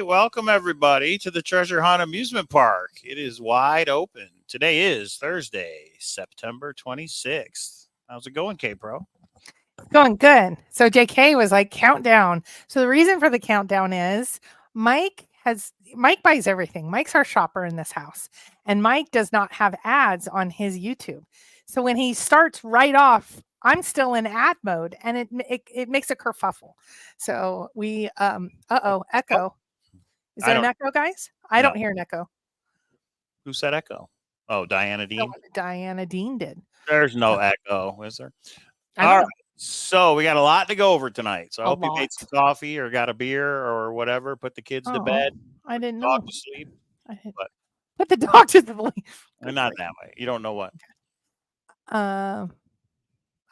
right. Welcome, everybody, to the Treasure Hunt Amusement Park. It is wide open. Today is Thursday, September 26th. How's it going, K-Pro? Going good. So JK was like, countdown. So the reason for the countdown is Mike buys everything. Mike's our shopper in this house. And Mike does not have ads on his YouTube. So when he starts right off, I'm still in ad mode and it makes a kerfuffle. So we echo. Is there an echo, guys? I don't hear an echo. Who said echo? Oh, Diana Dean. Diana Dean did. There's no echo, is there? All right. So we got a lot to go over tonight. So I hope you made some coffee or got a beer or whatever. Put the kids to bed. I didn't know. Dog to sleep. Put the dog to sleep. Not that way. You don't know what. I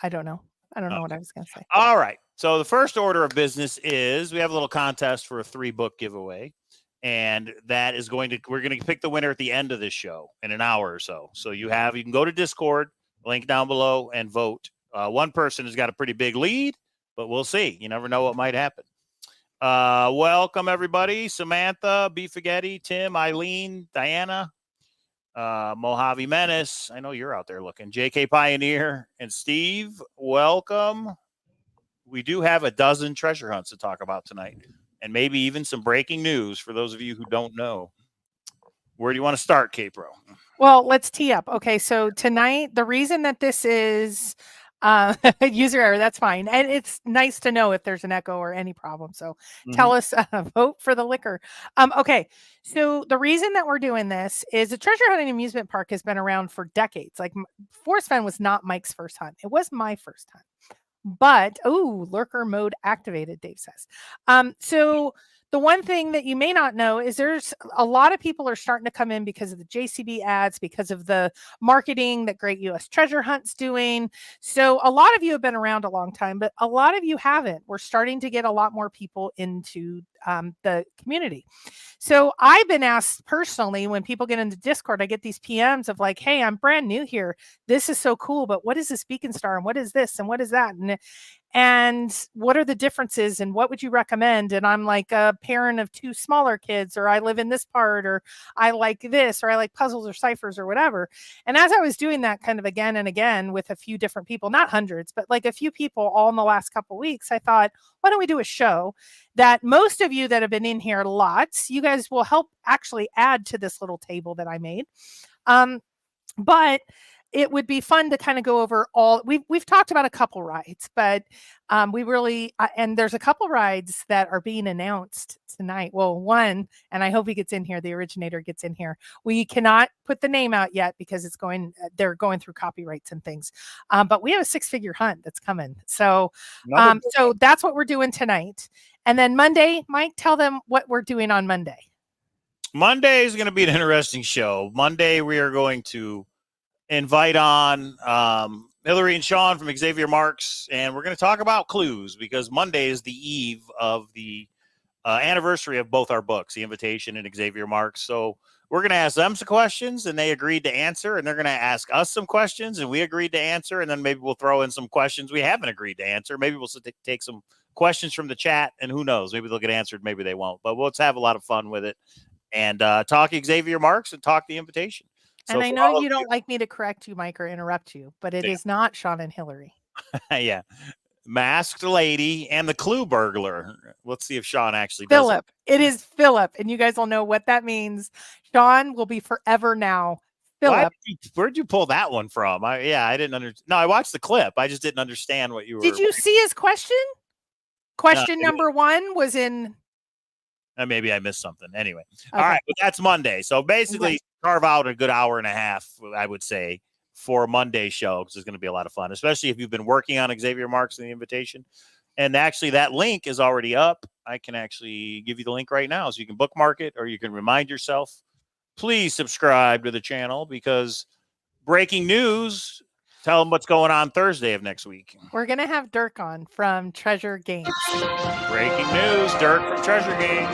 don't know. I don't know what I was going to say. All right. So the first order of business is we have a little contest for a 3-book giveaway. And that is we're going to pick the winner at the end of this show in an hour or so. So you can go to Discord, link down below, and vote. One person has got a pretty big lead, but we'll see. You never know what might happen. Welcome, everybody. Samantha, B. Faghetti, Tim, Eileen, Diana, Mojave Menace. I know you're out there looking. JK Pioneer and Steve, welcome. We do have a dozen treasure hunts to talk about tonight, and maybe even some breaking news for those of you who don't know. Where do you want to start, K-Pro? Well, let's tee up. Okay, so tonight, the reason that this is user error, that's fine. And it's nice to know if there's an echo or any problem. So tell us, vote for the liquor. Okay, so the reason that we're doing this is the treasure hunting amusement park has been around for decades. Like Forrest Fenn was not Mike's first hunt. It was my first hunt. But, lurker mode activated, Dave says. So the one thing that you may not know is there's a lot of people are starting to come in because of the JCB ads, because of the marketing that Great US Treasure Hunt's doing. So a lot of you have been around a long time, but a lot of you haven't. We're starting to get a lot more people into the community. So I've been asked personally, when people get into Discord, I get these PMs of like, hey, I'm brand new here. This is so cool, but what is this beacon star and what is this and what is that? And what are the differences and what would you recommend? And I'm like a parent of 2 smaller kids, or I live in this part, or I like this, or I like puzzles or ciphers or whatever. And as I was doing that kind of again and again with a few different people, not hundreds, but like a few people all in the last couple of weeks, I thought, why don't we do a show that most of you that have been in here lots, you guys will help actually add to this little table that I made. But it would be fun to kind of go over all. We've talked about a couple rides, but we really and there's a couple rides that are being announced tonight. Well, one, and I hope he gets in here. The originator gets in here. We cannot put the name out yet because they're going through copyrights and things. But we have a 6-figure hunt that's coming. So so that's what we're doing tonight. And then Monday, Mike, tell them what we're doing on Monday. Monday is going to be an interesting show. Monday, we are going to invite on Hillary and Sean from Xavier Marks, and we're going to talk about clues because Monday is the eve of the anniversary of both our books, The Invitation and Xavier Marks. So we're going to ask them some questions, and they agreed to answer, and they're going to ask us some questions, and we agreed to answer, and then maybe we'll throw in some questions we haven't agreed to answer. Maybe we'll take some questions from the chat, and who knows? Maybe they'll get answered, maybe they won't. But let's have a lot of fun with it and talk Xavier Marks and talk The Invitation. And so I know you don't like me to correct you, Mike, or interrupt you, but it is not Sean and Hillary. Yeah. Masked Lady and the Clue Burglar. Let's see if Sean actually does Philip. It is Philip, and you guys will know what that means. Sean will be forever now. Philip. Where'd you pull that one from? I didn't understand. No, I watched the clip. I just didn't understand what you were. Did you see his question? Question number 1 was in. Maybe I missed something. Anyway. Okay. All right, but that's Monday. So basically, carve out a good hour and a half, I would say, for a Monday show, because it's going to be a lot of fun, especially if you've been working on Xavier Marks and The Invitation. And actually, that link is already up. I can actually give you the link right now, so you can bookmark it, or you can remind yourself. Please subscribe to the channel, because breaking news, tell them what's going on Thursday of next week. We're going to have Dirk on from Treasure Games. Breaking news, Dirk from Treasure Games.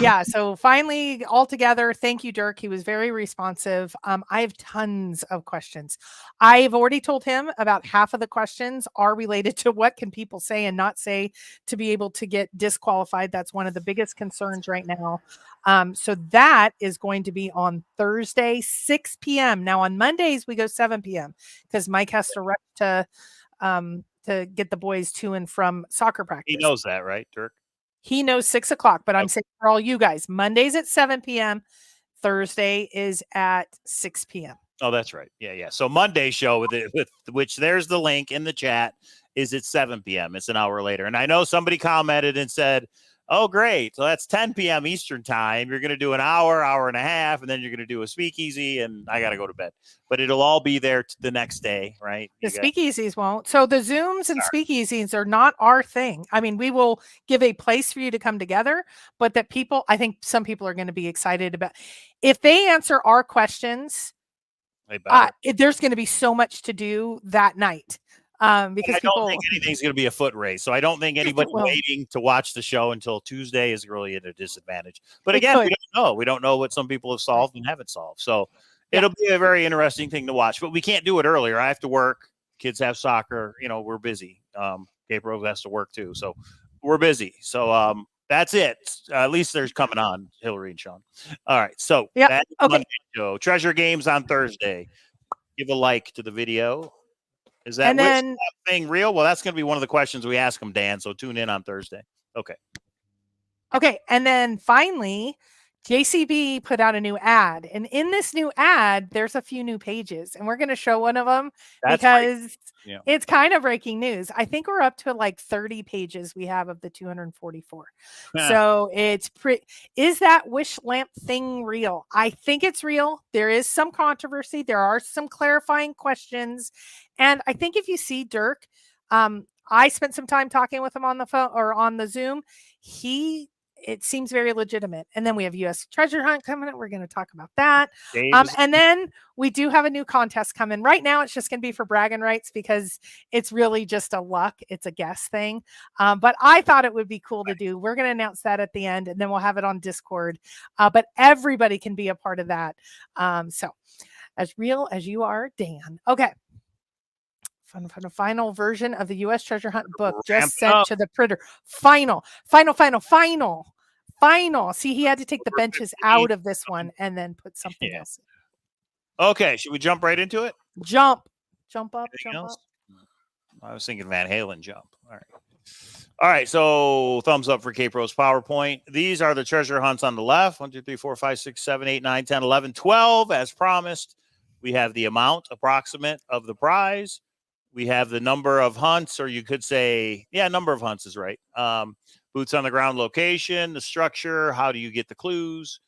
Yeah, so finally all together. Thank you, Dirk. He was very responsive. I have tons of questions. I've already told him about half of the questions are related to what can people say and not say to be able to get disqualified. That's one of the biggest concerns right now. So that is going to be on Thursday, 6 p.m. Now on Mondays we go 7 p.m. because Mike has to rush to get the boys to and from soccer practice. He knows that, right, Dirk? He knows 6 o'clock, but I'm saying for all you guys, Mondays at 7 p.m., Thursday is at 6 p.m. Oh, that's right. Yeah. So Monday show with which there's the link in the chat is at 7 p.m. It's an hour later. And I know somebody commented and said, oh, great. So that's 10 p.m. Eastern time. You're going to do an hour and a half, and then you're going to do a speakeasy, and I got to go to bed. But it'll all be there the next day, right? The speakeasies won't. So the Zooms and speakeasies are not our thing. I mean, we will give a place for you to come together, but that people, I think some people are going to be excited about. If they answer our questions, there's going to be so much to do that night. Because I don't think anything's going to be a foot race. So I don't think anybody waiting to watch the show until Tuesday is really at a disadvantage. But again, we don't know. We don't know what some people have solved and haven't solved. So it'll be a very interesting thing to watch. But we can't do it earlier. I have to work. Kids have soccer. You know, we're busy. Gabriel has to work too. So we're busy. So that's it. At least there's coming on, Hillary and Sean. All right. So that's Monday show. Treasure Games on Thursday. Give a like to the video. Is that thing real? Well, that's going to be one of the questions we ask them, Dan. So tune in on Thursday. Okay. And then finally, JCB put out a new ad. And in this new ad, there's a few new pages. And we're going to show one of them because it's kind of breaking news. I think we're up to like 30 pages we have of the 244. So it's is that wish lamp thing real? I think it's real. There is some controversy. There are some clarifying questions. And I think if you see Dirk, I spent some time talking with him on the phone or on the Zoom. It seems very legitimate. And then we have U.S. treasure hunt coming up. We're going to talk about that. And then we do have a new contest coming. Right now, it's just going to be for bragging rights because it's really just a luck. It's a guess thing. But I thought it would be cool to do. We're going to announce that at the end, and then we'll have it on Discord. But everybody can be a part of that. So as real as you are, Dan. Okay. Final version of the U.S. treasure hunt book just sent to the printer. Final. See, he had to take the benches out of this one and then put something else in. Okay, should we jump right into it? Jump up. I was thinking Van Halen jump. All right, so thumbs up for K-Pro's PowerPoint. These are the treasure hunts on the left. 1, 2, 3, 4, 5, 6, 7, 8, 9, 10, 11, 12, as promised. We have the amount approximate of the prize. We have the number of hunts, or you could say, number of hunts is right. Boots on the ground location, the structure, how do you get the clues,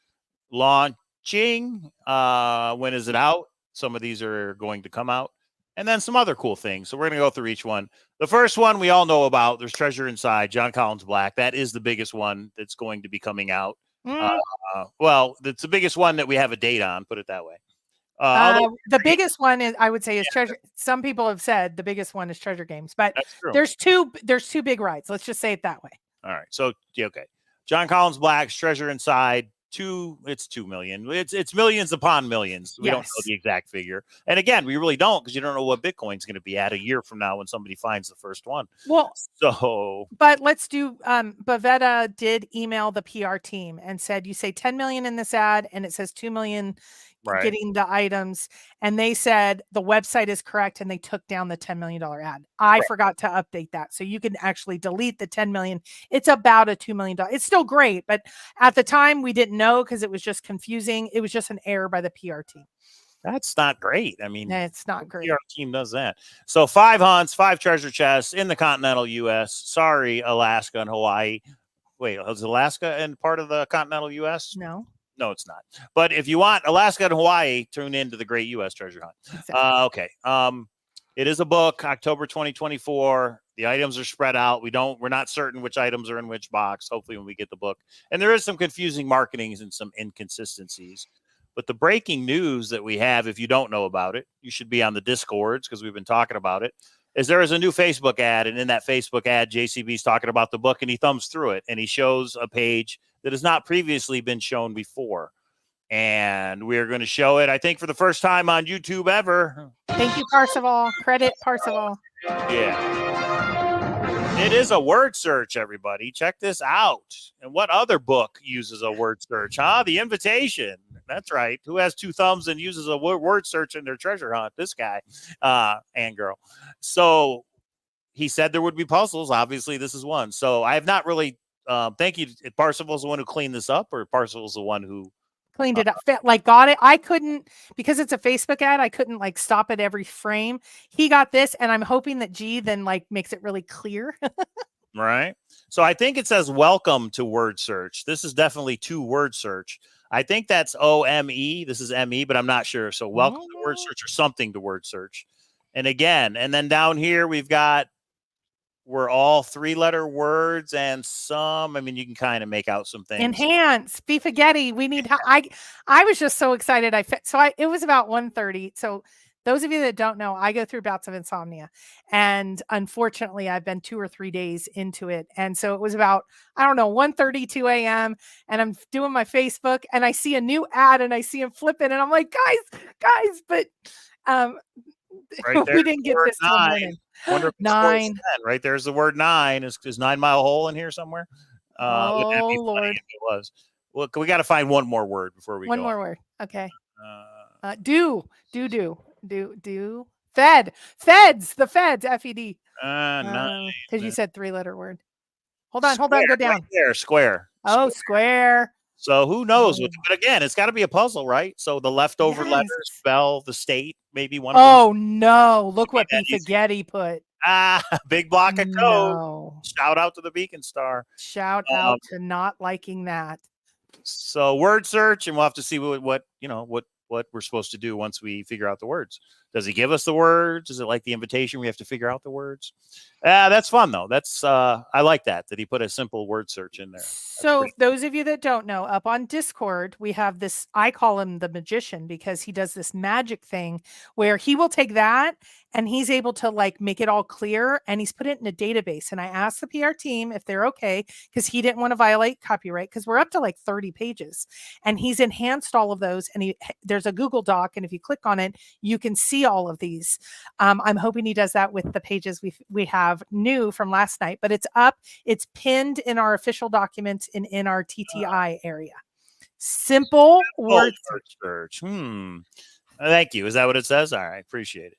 launching, when is it out? Some of these are going to come out, and then some other cool things. So we're going to go through each one. The first one we all know about, there's Treasure Inside, Jon Collins-Black. That is the biggest one that's going to be coming out. Well, that's the biggest one that we have a date on, put it that way. The biggest one is, I would say, is treasure. Some people have said the biggest one is Treasure Games, but there's two big rides. Let's just say it that way. All right. So, okay. Jon Collins-Black's Treasure Inside, it's 2 million. It's millions upon millions. We don't know the exact figure. And again, we really don't, because you don't know what Bitcoin's going to be at a year from now when somebody finds the first one. Well, but let's do, Bavetta did email the PR team and said, you say 10 million in this ad and it says 2 million getting the items, and they said the website is correct and they took down the $10 million ad. I forgot to update that, so you can actually delete the 10 million. It's about a $2 million. It's still great, but at the time we didn't know because it was just confusing. It was just an error by the PR team. That's not great. I mean, it's not great. PR team does that. So 5 hunts, 5 treasure chests in the continental U.S. Sorry, Alaska and Hawaii. Wait, is Alaska and part of the continental U.S.? No, it's not. But if you want Alaska and Hawaii, tune into the Great U.S. Treasure Hunt. Exactly. Okay. It is a book, October 2024. The items are spread out. We're not certain which items are in which box. Hopefully when we get the book. And there is some confusing marketings and some inconsistencies. But the breaking news that we have, if you don't know about it, you should be on the Discords because we've been talking about it, is there is a new Facebook ad. And in that Facebook ad, JCB's talking about the book and he thumbs through it and he shows a page that has not previously been shown before. And we're going to show it, I think, for the first time on YouTube ever. Thank you, Parsival. Credit Parsival. Yeah. It is a word search, everybody. Check this out. And what other book uses a word search, huh? The Invitation. That's right. Who has 2 thumbs and uses a word search in their treasure hunt? This guy and girl. So he said there would be puzzles. Obviously, this is one. So I have not really, thank you. Parsival's the one who cleaned this up, or Parsival's the one who cleaned it up, like got it. I couldn't, because it's a Facebook ad, I couldn't like stop at every frame. He got this, and I'm hoping that G then like makes it really clear. Right. So I think it says welcome to word search. This is definitely to word search. I think that's OME. This is ME, but I'm not sure. So welcome to word search, or something to word search. And again, and then down here we've got, we're all 3-letter words, and some, I mean, you can kind of make out some things. Enhance, Beefaghetti. We need, I was just so excited. It was about 1:30. So those of you that don't know, I go through bouts of insomnia, and unfortunately I've been 2 or 3 days into it. And so it was about, I don't know, 1:30, 2 a.m. and I'm doing my Facebook, and I see a new ad, and I see him flipping, and I'm like, guys, but right there, we didn't get this till morning. Wonder if 9. Right there's the word 9. Is 9 Mile Hole in here somewhere? Oh Lord, it was. Well, we got to find one more word before we go. One more word. Okay. Do. Feds. The feds. FED. 9. Because you said 3-letter word. Hold on. Go down. Right there, square. Oh, square. So who knows? But again, it's got to be a puzzle, right? So the leftover letters spell the state, maybe one. Oh no! Look what Beefaghetti put. Big block of code. No. Shout out to the Beacon Star. Shout out to not liking that. So word search, and we'll have to see what we're supposed to do once we figure out the words. Does he give us the words? Is it like the Invitation? We have to figure out the words. That's fun though. That's I like that he put a simple word search in there. So those of you that don't know, up on Discord, we have this, I call him the magician, because he does this magic thing where he will take that and he's able to like make it all clear, and he's put it in a database. And I asked the PR team if they're okay, because he didn't want to violate copyright, because we're up to like 30 pages, and he's enhanced all of those. And there's a Google Doc, and if you click on it, you can see all of these. I'm hoping he does that with the pages we have new from last night, but it's up, it's pinned in our official documents in our TTI area. Simple word search. Thank you. Is that what it says? All right, appreciate it.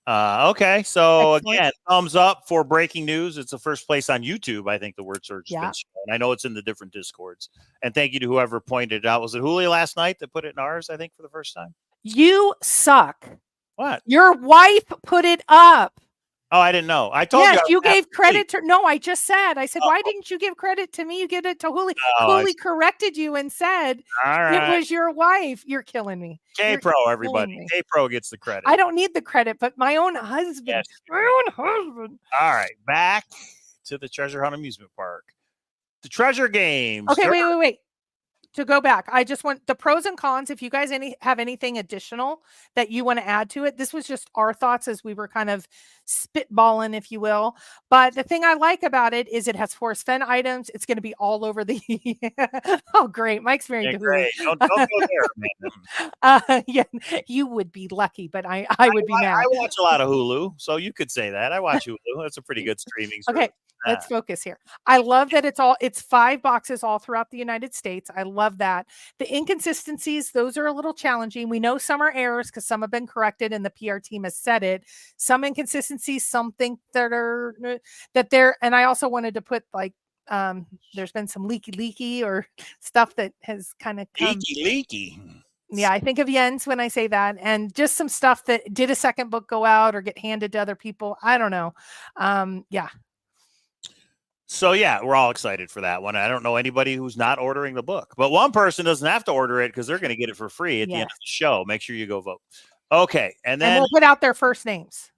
Okay, so excellent. Again, thumbs up for breaking news. It's the first place on YouTube. I think the word search has been shown. I know it's in the different Discords. And thank you to whoever pointed it out. Was it Julia last night that put it in ours, I think, for the first time? You suck. What? Your wife put it up. Oh, I didn't know. I told you. Yes, you gave credit to. No, I just said. I said, why didn't you give credit to me? You give it to Huli. Huli corrected you and said it was your wife. You're killing me. K-Pro, everybody. K-Pro gets the credit. I don't need the credit, but my own husband. Yes. My own husband. All right, back to the Treasure Hunt Amusement Park. The treasure games. Okay, wait. To go back, I just want the pros and cons. If you guys have anything additional that you want to add to it, this was just our thoughts as we were kind of spitballing, if you will. But the thing I like about it is it has Forrest Fenn items. It's going to be all over the. Oh, great! Mike's very good. Great. Don't go there, man. Yeah, you would be lucky, but I would be mad. I watch a lot of Hulu, so you could say that. I watch Hulu. That's a pretty good streaming service. Okay. Let's focus here. I love that it's 5 boxes all throughout the United States. I love that. The inconsistencies, those are a little challenging. We know some are errors because some have been corrected and the PR team has said it. Some inconsistencies, some think and I also wanted to put like, there's been some leaky or stuff that has kind of come. Leaky. Yeah, I think of Jens when I say that, and just some stuff that did a second book go out or get handed to other people. I don't know. Yeah. So, yeah, we're all excited for that one. I don't know anybody who's not ordering the book, but one person doesn't have to order it because they're going to get it for free at the end of the show. Make sure you go vote. Okay. And then we'll put out their first names.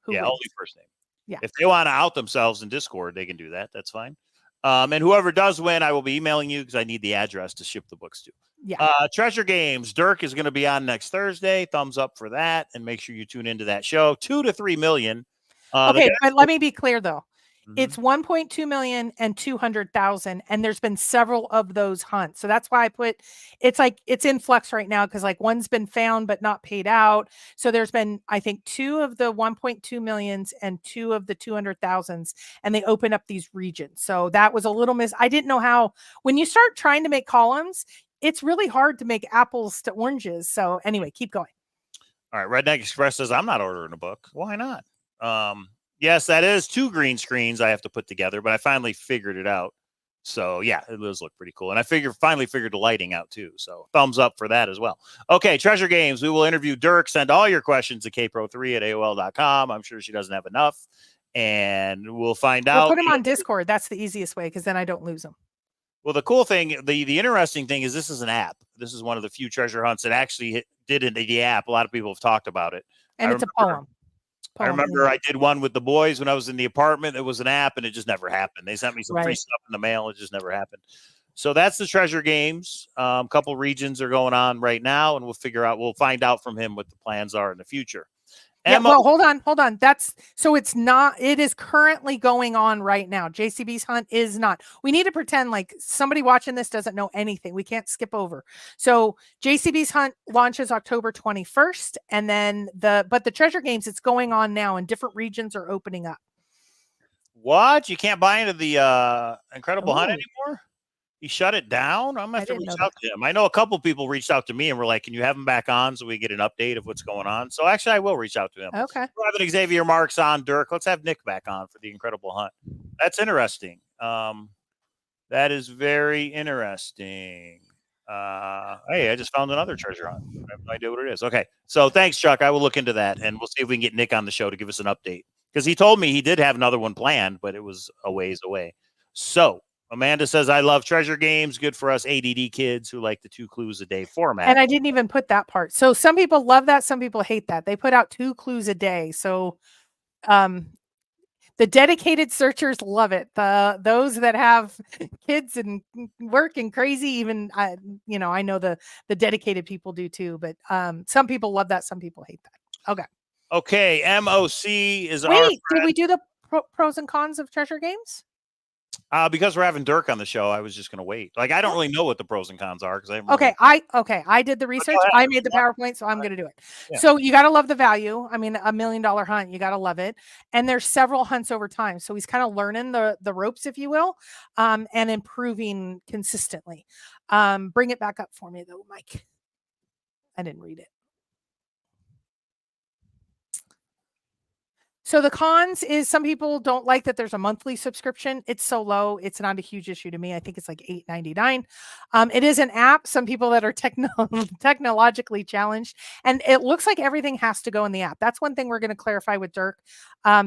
Only first name. Yeah. If they want to out themselves in Discord, they can do that. That's fine. And whoever does win, I will be emailing you because I need the address to ship the books to. Yeah. Treasure Games. Dirk is going to be on next Thursday. Thumbs up for that. And make sure you tune into that show. 2 to 3 million. Okay, but let me be clear, though. It's 1.2 million and 200,000, and there's been several of those hunts. So that's why I put it's like it's in flux right now because like one's been found but not paid out. So there's been I think 2 of the 1.2 millions and 2 of the 200,000s, and they open up these regions. So that was a little I didn't know how when you start trying to make columns, it's really hard to make apples to oranges. So anyway, keep going. All right, Redneck Express says I'm not ordering a book. Why not? Yes, that is 2 green screens I have to put together, but I finally figured it out. So yeah, it does look pretty cool. And I finally figured the lighting out too. So thumbs up for that as well. Okay, Treasure Games. We will interview Dirk. Send all your questions to kpro3@aol.com. I'm sure she doesn't have enough. And we'll find out. Put them on Discord. That's the easiest way because then I don't lose them. Well, the cool thing, the interesting thing is this is an app. This is one of the few treasure hunts that actually did it in the app. A lot of people have talked about it. And it's a poem. I remember I did one with the boys when I was in the apartment. It was an app, and it just never happened. They sent me some free stuff in the mail. It just never happened. So that's the Treasure Games. A couple regions are going on right now, and we'll find out from him what the plans are in the future. Yeah, well, hold on. It is currently going on right now. JCB's hunt is not. We need to pretend like somebody watching this doesn't know anything. We can't skip over. So JCB's hunt launches October 21st. And then the Treasure Games, it's going on now and different regions are opening up. What? You can't buy into the Incredible Hunt anymore? He shut it down? I'm going to have to reach out to him. I know a couple people reached out to me and were like, can you have him back on so we get an update of what's going on? So actually, I will reach out to him. Okay. We're having Xavier Marks on, Dirk. Let's have Nick back on for the Incredible Hunt. That's interesting. That is very interesting. Hey, I just found another treasure hunt. I have no idea what it is. Okay. So thanks, Chuck. I will look into that, and we'll see if we can get Nick on the show to give us an update. Because he told me he did have another one planned, but it was a ways away. So Amanda says, I love Treasure Games. Good for us ADD kids who like the 2 clues a day format. And I didn't even put that part. So some people love that. Some people hate that. They put out 2 clues a day. So the dedicated searchers love it. Those that have kids and work and crazy, even, I know the dedicated people do too. But some people love that. Some people hate that. Okay. Okay. MOC is Wait, did we do the pros and cons of Treasure Games? Because we're having Dirk on the show, I was just going to wait. Like, I don't really know what the pros and cons are. I did the research. I made the PowerPoint, so I'm going to do it. Yeah. So you got to love the value. I mean, $1 million hunt, you got to love it. And there's several hunts over time. So he's kind of learning the ropes, if you will, and improving consistently. Bring it back up for me though, Mike. I didn't read it. So the cons is some people don't like that there's a monthly subscription. It's so low. It's not a huge issue to me. I think it's like $8.99. It is an app. Some people that are technologically challenged, and it looks like everything has to go in the app. That's one thing we're going to clarify with Dirk.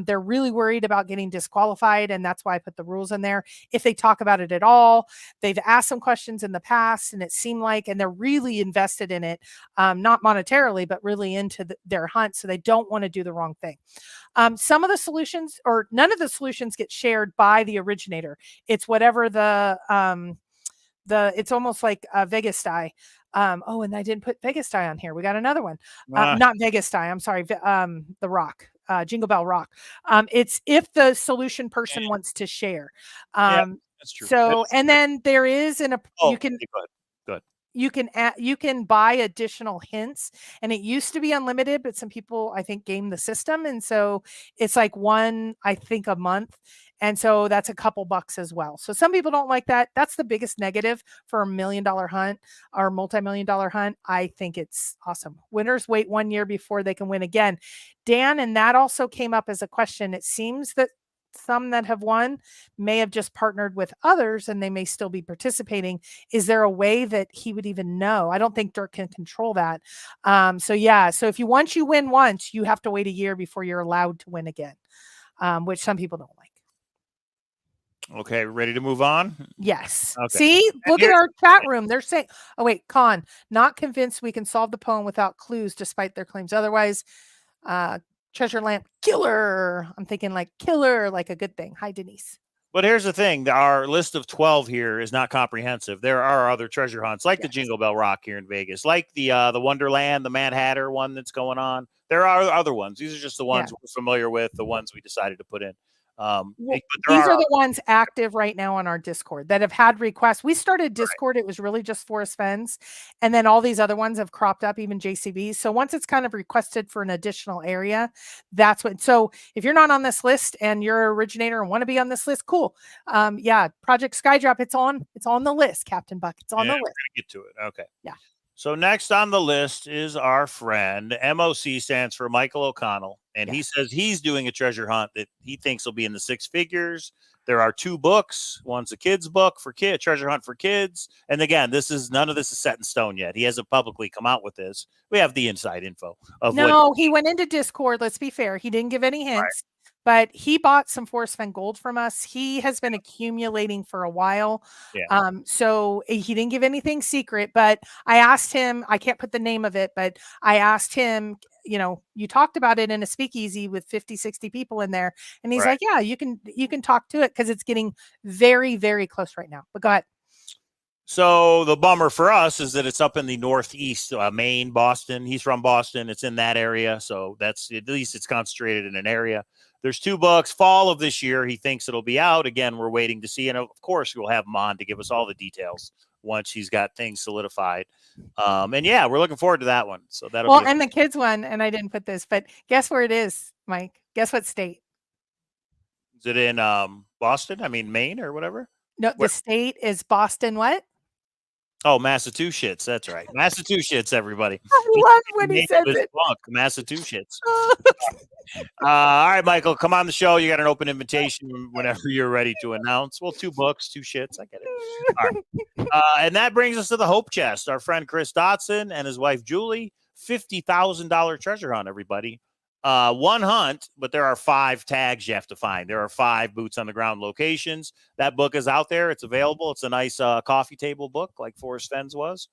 They're really worried about getting disqualified, and that's why I put the rules in there. If they talk about it at all, they've asked some questions in the past, and it seemed like, and they're really invested in it, not monetarily, but really into their hunt. So they don't want to do the wrong thing. Some of the solutions or none of the solutions get shared by the originator. It's whatever it's almost like Vegas Die. And I didn't put Vegas Die on here. We got another one. Not Vegas Die. I'm sorry. The Rock. Jingle Bell Rock. It's if the solution person wants to share. That's true. So, and then there is you can. Good. You can buy additional hints, and it used to be unlimited, but some people I think game the system, and so it's like one I think a month, and so that's a couple bucks as well. So some people don't like that. That's the biggest negative for $1 million hunt or multi-million-dollar hunt. I think it's awesome. Winners wait 1 year before they can win again. Dan, and that also came up as a question. It seems that some that have won may have just partnered with others and they may still be participating. Is there a way that he would even know? I don't think Dirk can control that. So if once you win once, you have to wait a year before you're allowed to win again, which some people don't like. Okay, ready to move on? Yes. Okay. See, look at our chat room. They're saying, Con, not convinced we can solve the poem without clues despite their claims. Otherwise, Treasure Lamp killer. I'm thinking like killer, like a good thing. Hi, Denise. But here's the thing. Our list of 12 here is not comprehensive. There are other treasure hunts like the Jingle Bell Rock here in Vegas, like the Wonderland, the Mad Hatter one that's going on. There are other ones. These are just the ones we're familiar with, the ones we decided to put in. These are the ones active right now on our Discord that have had requests. We started Discord. It was really just Forrest Fenn's. And then all these other ones have cropped up, even JCBs. So once it's kind of requested for an additional area, that's what. So if you're not on this list and you're an originator and want to be on this list, cool. Yeah, Project Skydrop, it's on the list, Captain Buck. It's on the list. We're gonna get to it. Okay. Yeah. So next on the list is our friend. MOC stands for Michael O'Connell. And he says he's doing a treasure hunt that he thinks will be in the 6 figures. There are 2 books. One's a kid's book for treasure hunt for kids. And again, none of this is set in stone yet. He hasn't publicly come out with this. We have the inside info of he went into Discord. Let's be fair. He didn't give any hints. But he bought some Forrest Fenn gold from us. He has been accumulating for a while. Yeah. So he didn't give anything secret, but I asked him, I can't put the name of it, but I asked him, you talked about it in a speakeasy with 50, 60 people in there. And he's like, yeah, you can talk to it because it's getting very, very close right now. But go ahead. So the bummer for us is that it's up in the Northeast, Maine, Boston. He's from Boston. It's in that area. So that's, at least it's concentrated in an area. There's 2 books, fall of this year. He thinks it'll be out. Again, we're waiting to see. And of course, we'll have him on to give us all the details once he's got things solidified. And yeah, we're looking forward to that one. So that'll and the kids one, and I didn't put this, but guess where it is, Mike? Guess what state? Is it in Boston? I mean, Maine or whatever? No, the state is Boston. What? Oh, Massachusetts. That's right. Massachusetts, everybody. I love when he says it. Massachusetts. All right, Michael, come on the show. You got an open invitation whenever you're ready to announce. Well, 2 books, 2 shits. I get it. All right. And that brings us to the Hope Chest. Our friend Chris Dotson and his wife Julie, $50,000 treasure hunt, everybody. 1 hunt, but there are 5 tags you have to find. There are 5 boots on the ground locations. That book is out there. It's available. It's a nice coffee table book like Forrest Fenn's was.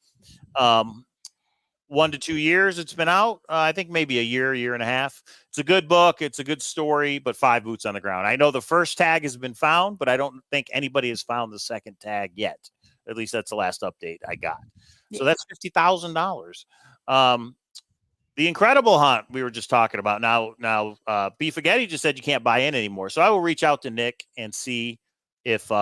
1 to 2 years it's been out. I think maybe a year and a half. It's a good book. It's a good story, but 5 boots on the ground. I know the first tag has been found, but I don't think anybody has found the second tag yet. At least that's the last update I got. So that's $50,000. The Incredible Hunt we were just talking about. Now, B. Spaghetti just said you can't buy in anymore. So I will reach out to Nick and see if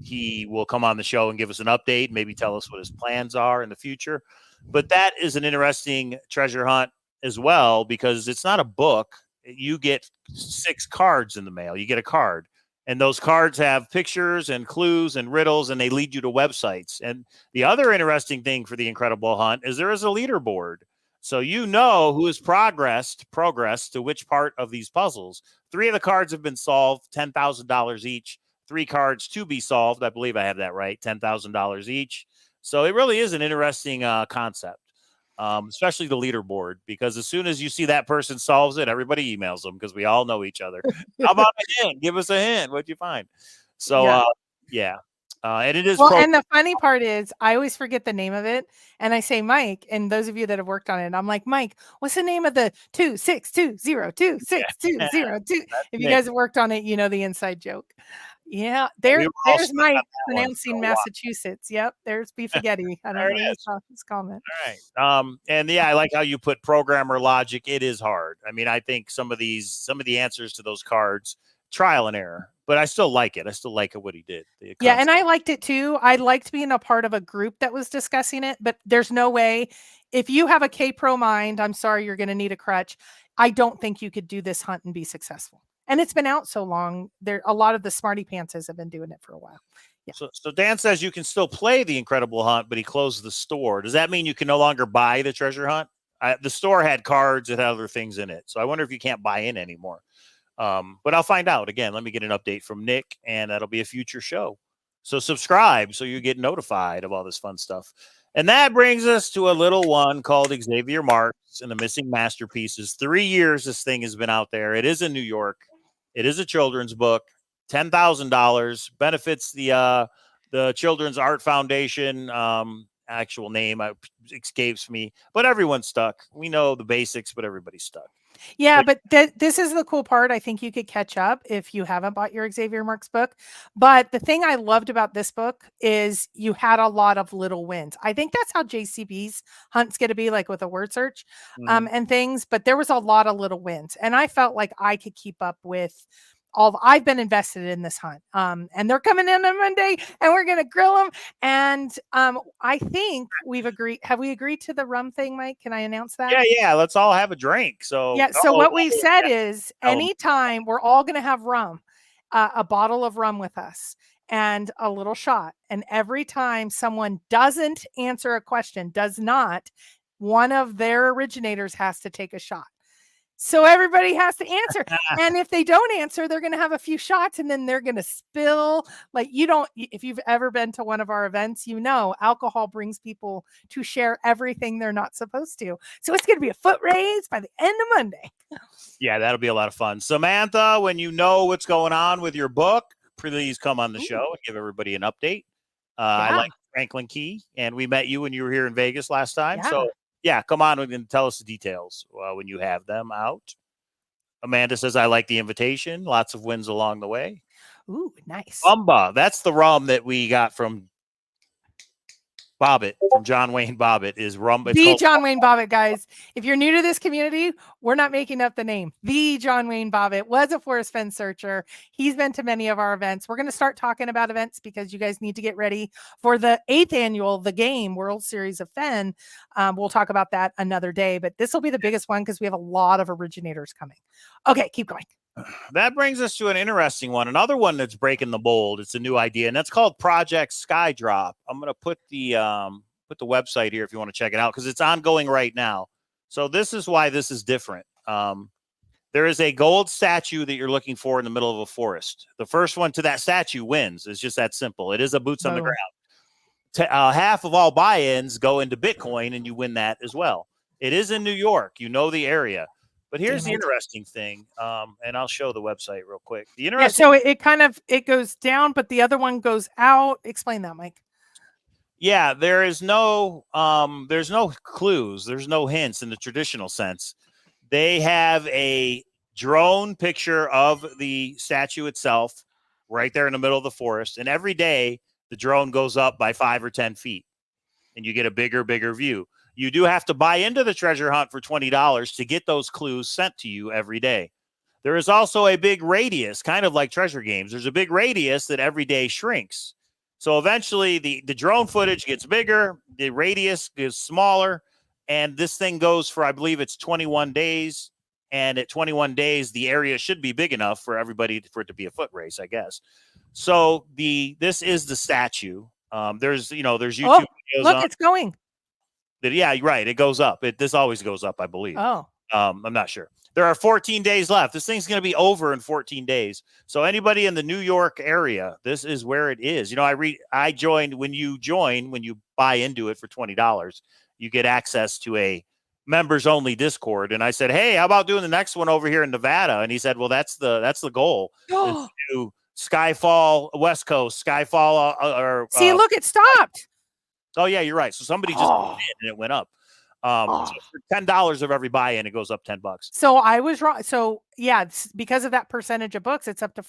he will come on the show and give us an update, maybe tell us what his plans are in the future. But that is an interesting treasure hunt as well, because it's not a book. You get 6 cards in the mail. You get a card. And those cards have pictures and clues and riddles, and they lead you to websites. And the other interesting thing for the Incredible Hunt is there is a leaderboard. So you know who has progressed to which part of these puzzles. 3 of the cards have been solved, $10,000 each. 3 cards to be solved. I believe I have that right, $10,000 each. So it really is an interesting concept, especially the leaderboard, because as soon as you see that person solves it, everybody emails them because we all know each other. How about a hint? Give us a hint. What'd you find? So, yeah. And it is and the funny part is I always forget the name of it, and I say Mike, and those of you that have worked on it, I'm like, Mike, what's the name of the 262026202? If you guys have worked on it, you know the inside joke. Yeah, there's Mike pronouncing Massachusetts. Yep, there's B. Spaghetti. I don't know his comment. All right. And yeah, I like how you put programmer logic. It is hard. I mean, I think some of the answers to those cards, trial and error. But I still like it. I still like what he did. Yeah, and I liked it too. I liked being a part of a group that was discussing it, but there's no way. If you have a K-Pro mind, I'm sorry, you're going to need a crutch. I don't think you could do this hunt and be successful. And it's been out so long. A lot of the smarty pantses have been doing it for a while. Yeah. So Dan says you can still play the Incredible Hunt, but he closed the store. Does that mean you can no longer buy the treasure hunt? The store had cards, it had other things in it. So I wonder if you can't buy in anymore. But I'll find out. Again, let me get an update from Nick, and that'll be a future show. So subscribe so you get notified of all this fun stuff. And that brings us to a little one called Xavier Marks and the Missing Masterpieces. 3 years this thing has been out there. It is in New York. It is a children's book. $10,000 benefits the Children's Art Foundation. Actual name escapes me, but everyone's stuck. We know the basics, but everybody's stuck. Yeah, but this is the cool part. I think you could catch up if you haven't bought your Xavier Marks book. But the thing I loved about this book is you had a lot of little wins. I think that's how JCB's hunt's going to be, like with a word search and things. But there was a lot of little wins. And I felt like I could keep up with I've been invested in this hunt. And they're coming in on Monday, and we're gonna grill them. And I think we've agreed. Have we agreed to the rum thing, Mike? Can I announce that? Yeah. Let's all have a drink. So yeah. So what we've said is, anytime we're all gonna have rum, a bottle of rum with us, and a little shot. And every time someone doesn't answer a question, one of their originators has to take a shot. So everybody has to answer. And if they don't answer, they're going to have a few shots, and then they're going to spill. Like, if you've ever been to one of our events, alcohol brings people to share everything they're not supposed to. So it's going to be a foot race by the end of Monday. Yeah, that'll be a lot of fun. Samantha, when you know what's going on with your book, please come on the show and give everybody an update. I like Franklin Key, and we met you when you were here in Vegas last time. Yeah. So yeah, come on and tell us the details when you have them out. Amanda says, I like the invitation. Lots of wins along the way. Ooh, nice. Bumba. That's the rum that we got from Bobbitt, from John Wayne Bobbitt, is rum. The John Wayne Bobbitt, guys. If you're new to this community, we're not making up the name. The John Wayne Bobbitt was a Forrest Fenn searcher. He's been to many of our events. We're going to start talking about events because you guys need to get ready for the 8th annual The Game World Series of Fenn. We'll talk about that another day, but this will be the biggest one because we have a lot of originators coming. Okay, keep going. That brings us to an interesting one. Another one that's breaking the mold. It's a new idea, and that's called Project Skydrop. I'm going to put the website here if you want to check it out, because it's ongoing right now. So this is why this is different. There is a gold statue that you're looking for in the middle of a forest. The first one to that statue wins. It's just that simple. It is a boots on the ground. Half of all buy-ins go into Bitcoin, and you win that as well. It is in New York. You know the area. But here's the interesting thing, and I'll show the website real quick. So it goes down, but the other one goes out. Explain that, Mike. Yeah, there's no clues. There's no hints in the traditional sense. They have a drone picture of the statue itself right there in the middle of the forest, and every day the drone goes up by 5 or 10 feet, and you get a bigger view. You do have to buy into the treasure hunt for $20 to get those clues sent to you every day. There is also a big radius, kind of like treasure games. There's a big radius that every day shrinks. So eventually the drone footage gets bigger, the radius is smaller, and this thing goes for, I believe it's 21 days. And at 21 days, the area should be big enough for everybody for it to be a foot race, I guess. So this is the statue. There's YouTube videos. Look, it's going. Yeah, right. It goes up. This always goes up, I believe. Oh, I'm not sure. There are 14 days left. This thing's going to be over in 14 days. So anybody in the New York area, this is where it is. I joined when you buy into it for $20, you get access to a members only Discord. And I said, hey, how about doing the next one over here in Nevada? And he said, well, that's the goal. Is to Skyfall, West Coast, Skyfall. See, look, it stopped. Oh, yeah, you're right. So somebody just put it in and it went up. So for $10 of every buy-in, it goes up $10. So I was wrong. So yeah, because of that percentage of books, it's up to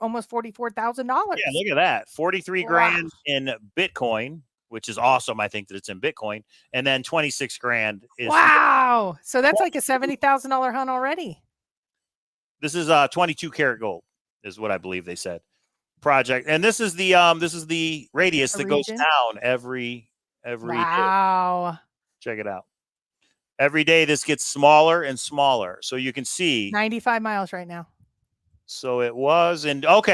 almost $44,000. Yeah, look at that. 43 grand in Bitcoin, which is awesome. I think that it's in Bitcoin. And then 26 grand is So that's like a $70,000 hunt already. This is 22 karat gold, is what I believe they said. Project, and this is the radius that goes down every day. Check it out. Every day this gets smaller and smaller, so you can see 95 miles right now. So it was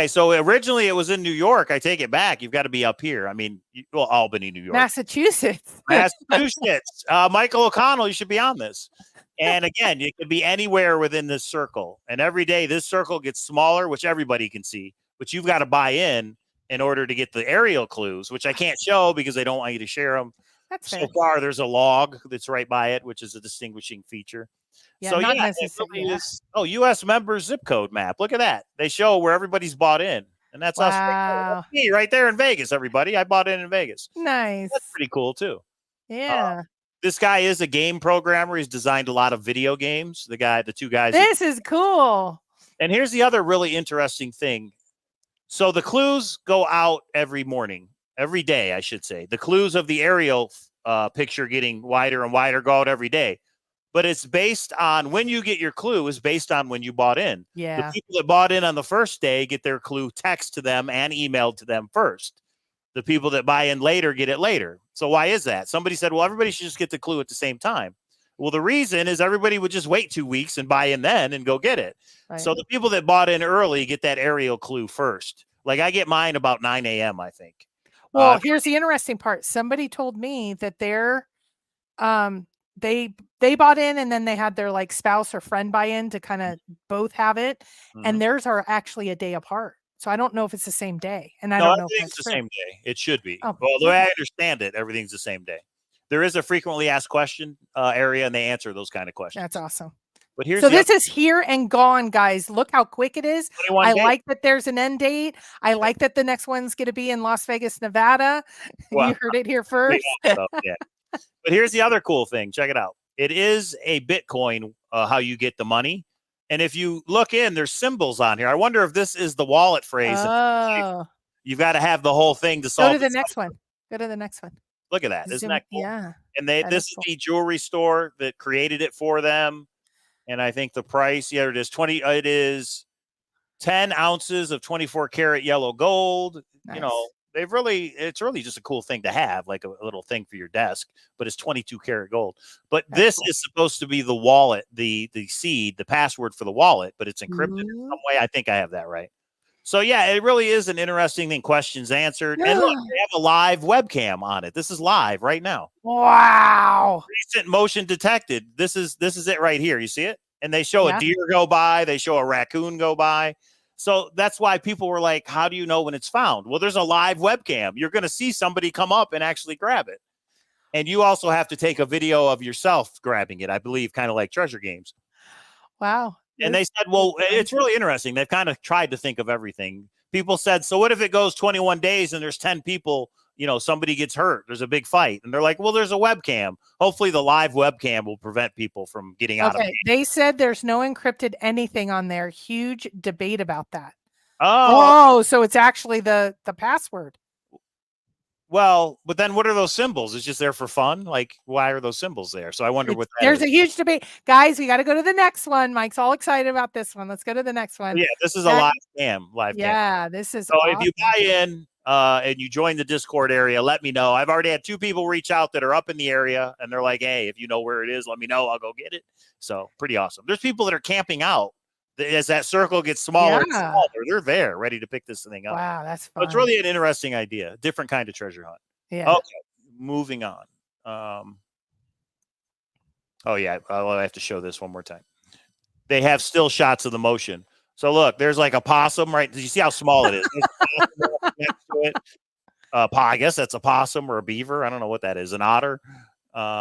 so originally it was in New York. I take it back. You've got to be up here. I mean, Albany, New York, Massachusetts. Michael O'Connell, you should be on this. And again, it could be anywhere within this circle, and every day this circle gets smaller, which everybody can see. But you've got to buy in order to get the aerial clues, which I can't show because they don't want you to share them. That's so far, there's a log that's right by it, which is a distinguishing feet. Yeah, So not yeah, necessarily. U.S. members zip code map. Look at that. They show where everybody's bought in, and that's us that's me right there in Vegas. Everybody, I bought in Vegas. Nice. That's pretty cool too. Yeah. This guy is a game programmer. He's designed a lot of video games. The two guys. This is cool. And here's the other really interesting thing. So the clues go out every day, I should say. The clues of the aerial picture getting wider and wider go out every day. but it's based on when you get your clue is based on when you bought in. Yeah. The people that bought in on the first day get their clue text to them and emailed to them first. The people that buy in later get it later. So why is that? Somebody said, well, everybody should just get the clue at the same time. Well, the reason is everybody would just wait 2 weeks and buy in then and go get it. Right. So the people that bought in early get that aerial clue first. Like I get mine about 9 a.m., I think. Well, here's the interesting part. Somebody told me that they're they bought in and then they had their like spouse or friend buy in to kind of both have it. And theirs are actually a day apart. So I don't know if it's the same day. And I don't know if everything's the same day. It should be. Oh, well, the way I understand it, everything's the same day. There is a frequently asked question area, and they answer those kind of questions. That's awesome. But here's so this is here and gone, guys. Look how quick it is. I like that there's an end date. I like that the next one's going to be in Las Vegas, Nevada. Well, you heard it here first. Yeah. But here's the other cool thing. Check it out. It is a Bitcoin, how you get the money. And if you look in, there's symbols on here. I wonder if this is the wallet phrase. Oh. You've got to have the whole thing to solve. Go to the next one. Go to the next one. Look at that. Isn't that cool? Yeah. And this is the jewelry store that created it for them. And I think the price, it is 10 ounces of 24 karat yellow gold. Nice. It's really just a cool thing to have, like a little thing for your desk, but it's 22 karat gold. But this is supposed to be the wallet, the seed, the password for the wallet, but it's encrypted in some way. I think I have that right. So yeah, it really is an interesting thing. Questions answered. And look, they have a live webcam on it. This is live right now. Wow. Recent motion detected. This is it right here. You see it? And they show a deer go by. They show a raccoon go by. So that's why people were like, how do you know when it's found? Well, there's a live webcam. You're going to see somebody come up and actually grab it. And you also have to take a video of yourself grabbing it, I believe, kind of like treasure games. Wow. And they said, well, it's really interesting. They've kind of tried to think of everything. People said, so what if it goes 21 days and there's 10 people, somebody gets hurt, there's a big fight. And they're like, well, there's a webcam. Hopefully the live webcam will prevent people from getting out of it. They said there's no encrypted anything on there. Huge debate about that. Oh, so it's actually the password. Well, but then what are those symbols? It's just there for fun. Like, why are those symbols there? So I wonder what that there's a huge debate. Guys, we got to go to the next one. Mike's all excited about this one. Let's go to the next one. Yeah, this is a live cam. Yeah, this is so awesome. If you buy in and you join the Discord area, let me know. I've already had 2 people reach out that are up in the area, and they're like, hey, if you know where it is, let me know. I'll go get it. So pretty awesome. There's people that are camping out. As that circle gets smaller and smaller, they're there ready to pick this thing up. Wow, that's fun. So it's really an interesting idea. Different kind of treasure hunt. Yeah. Okay, moving on. Oh, yeah. I have to show this one more time. They have still shots of the motion. So look, there's like a possum, right? Did you see how small it is? Next to it. I guess that's a possum or a beaver. I don't know what that is. An otter.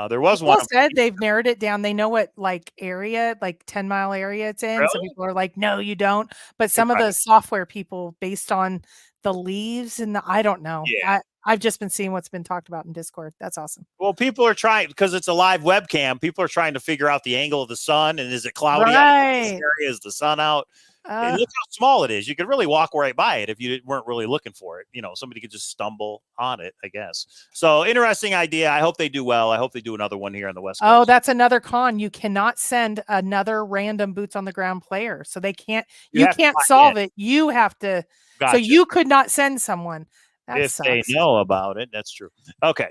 There was one. Said they've narrowed it down. They know what area, like 10-mile area it's in. Really? Some people are like, no, you don't. But some of the software people, based on the leaves and I don't know. Yeah. I've just been seeing what's been talked about in Discord. That's awesome. Well, people are trying, because it's a live webcam, people are trying to figure out the angle of the sun, and is it cloudy out in this area? Is the sun out? And look how small it is. You could really walk right by it if you weren't really looking for it. Somebody could just stumble on it, I guess. So interesting idea. I hope they do well. I hope they do another one here on the West Coast. Oh, that's another con. You cannot send another random boots on the ground player. So they can't, you can't solve it. You have to. Gotcha. So you could not send someone. That if sucks. They know about it. That's true. Okay.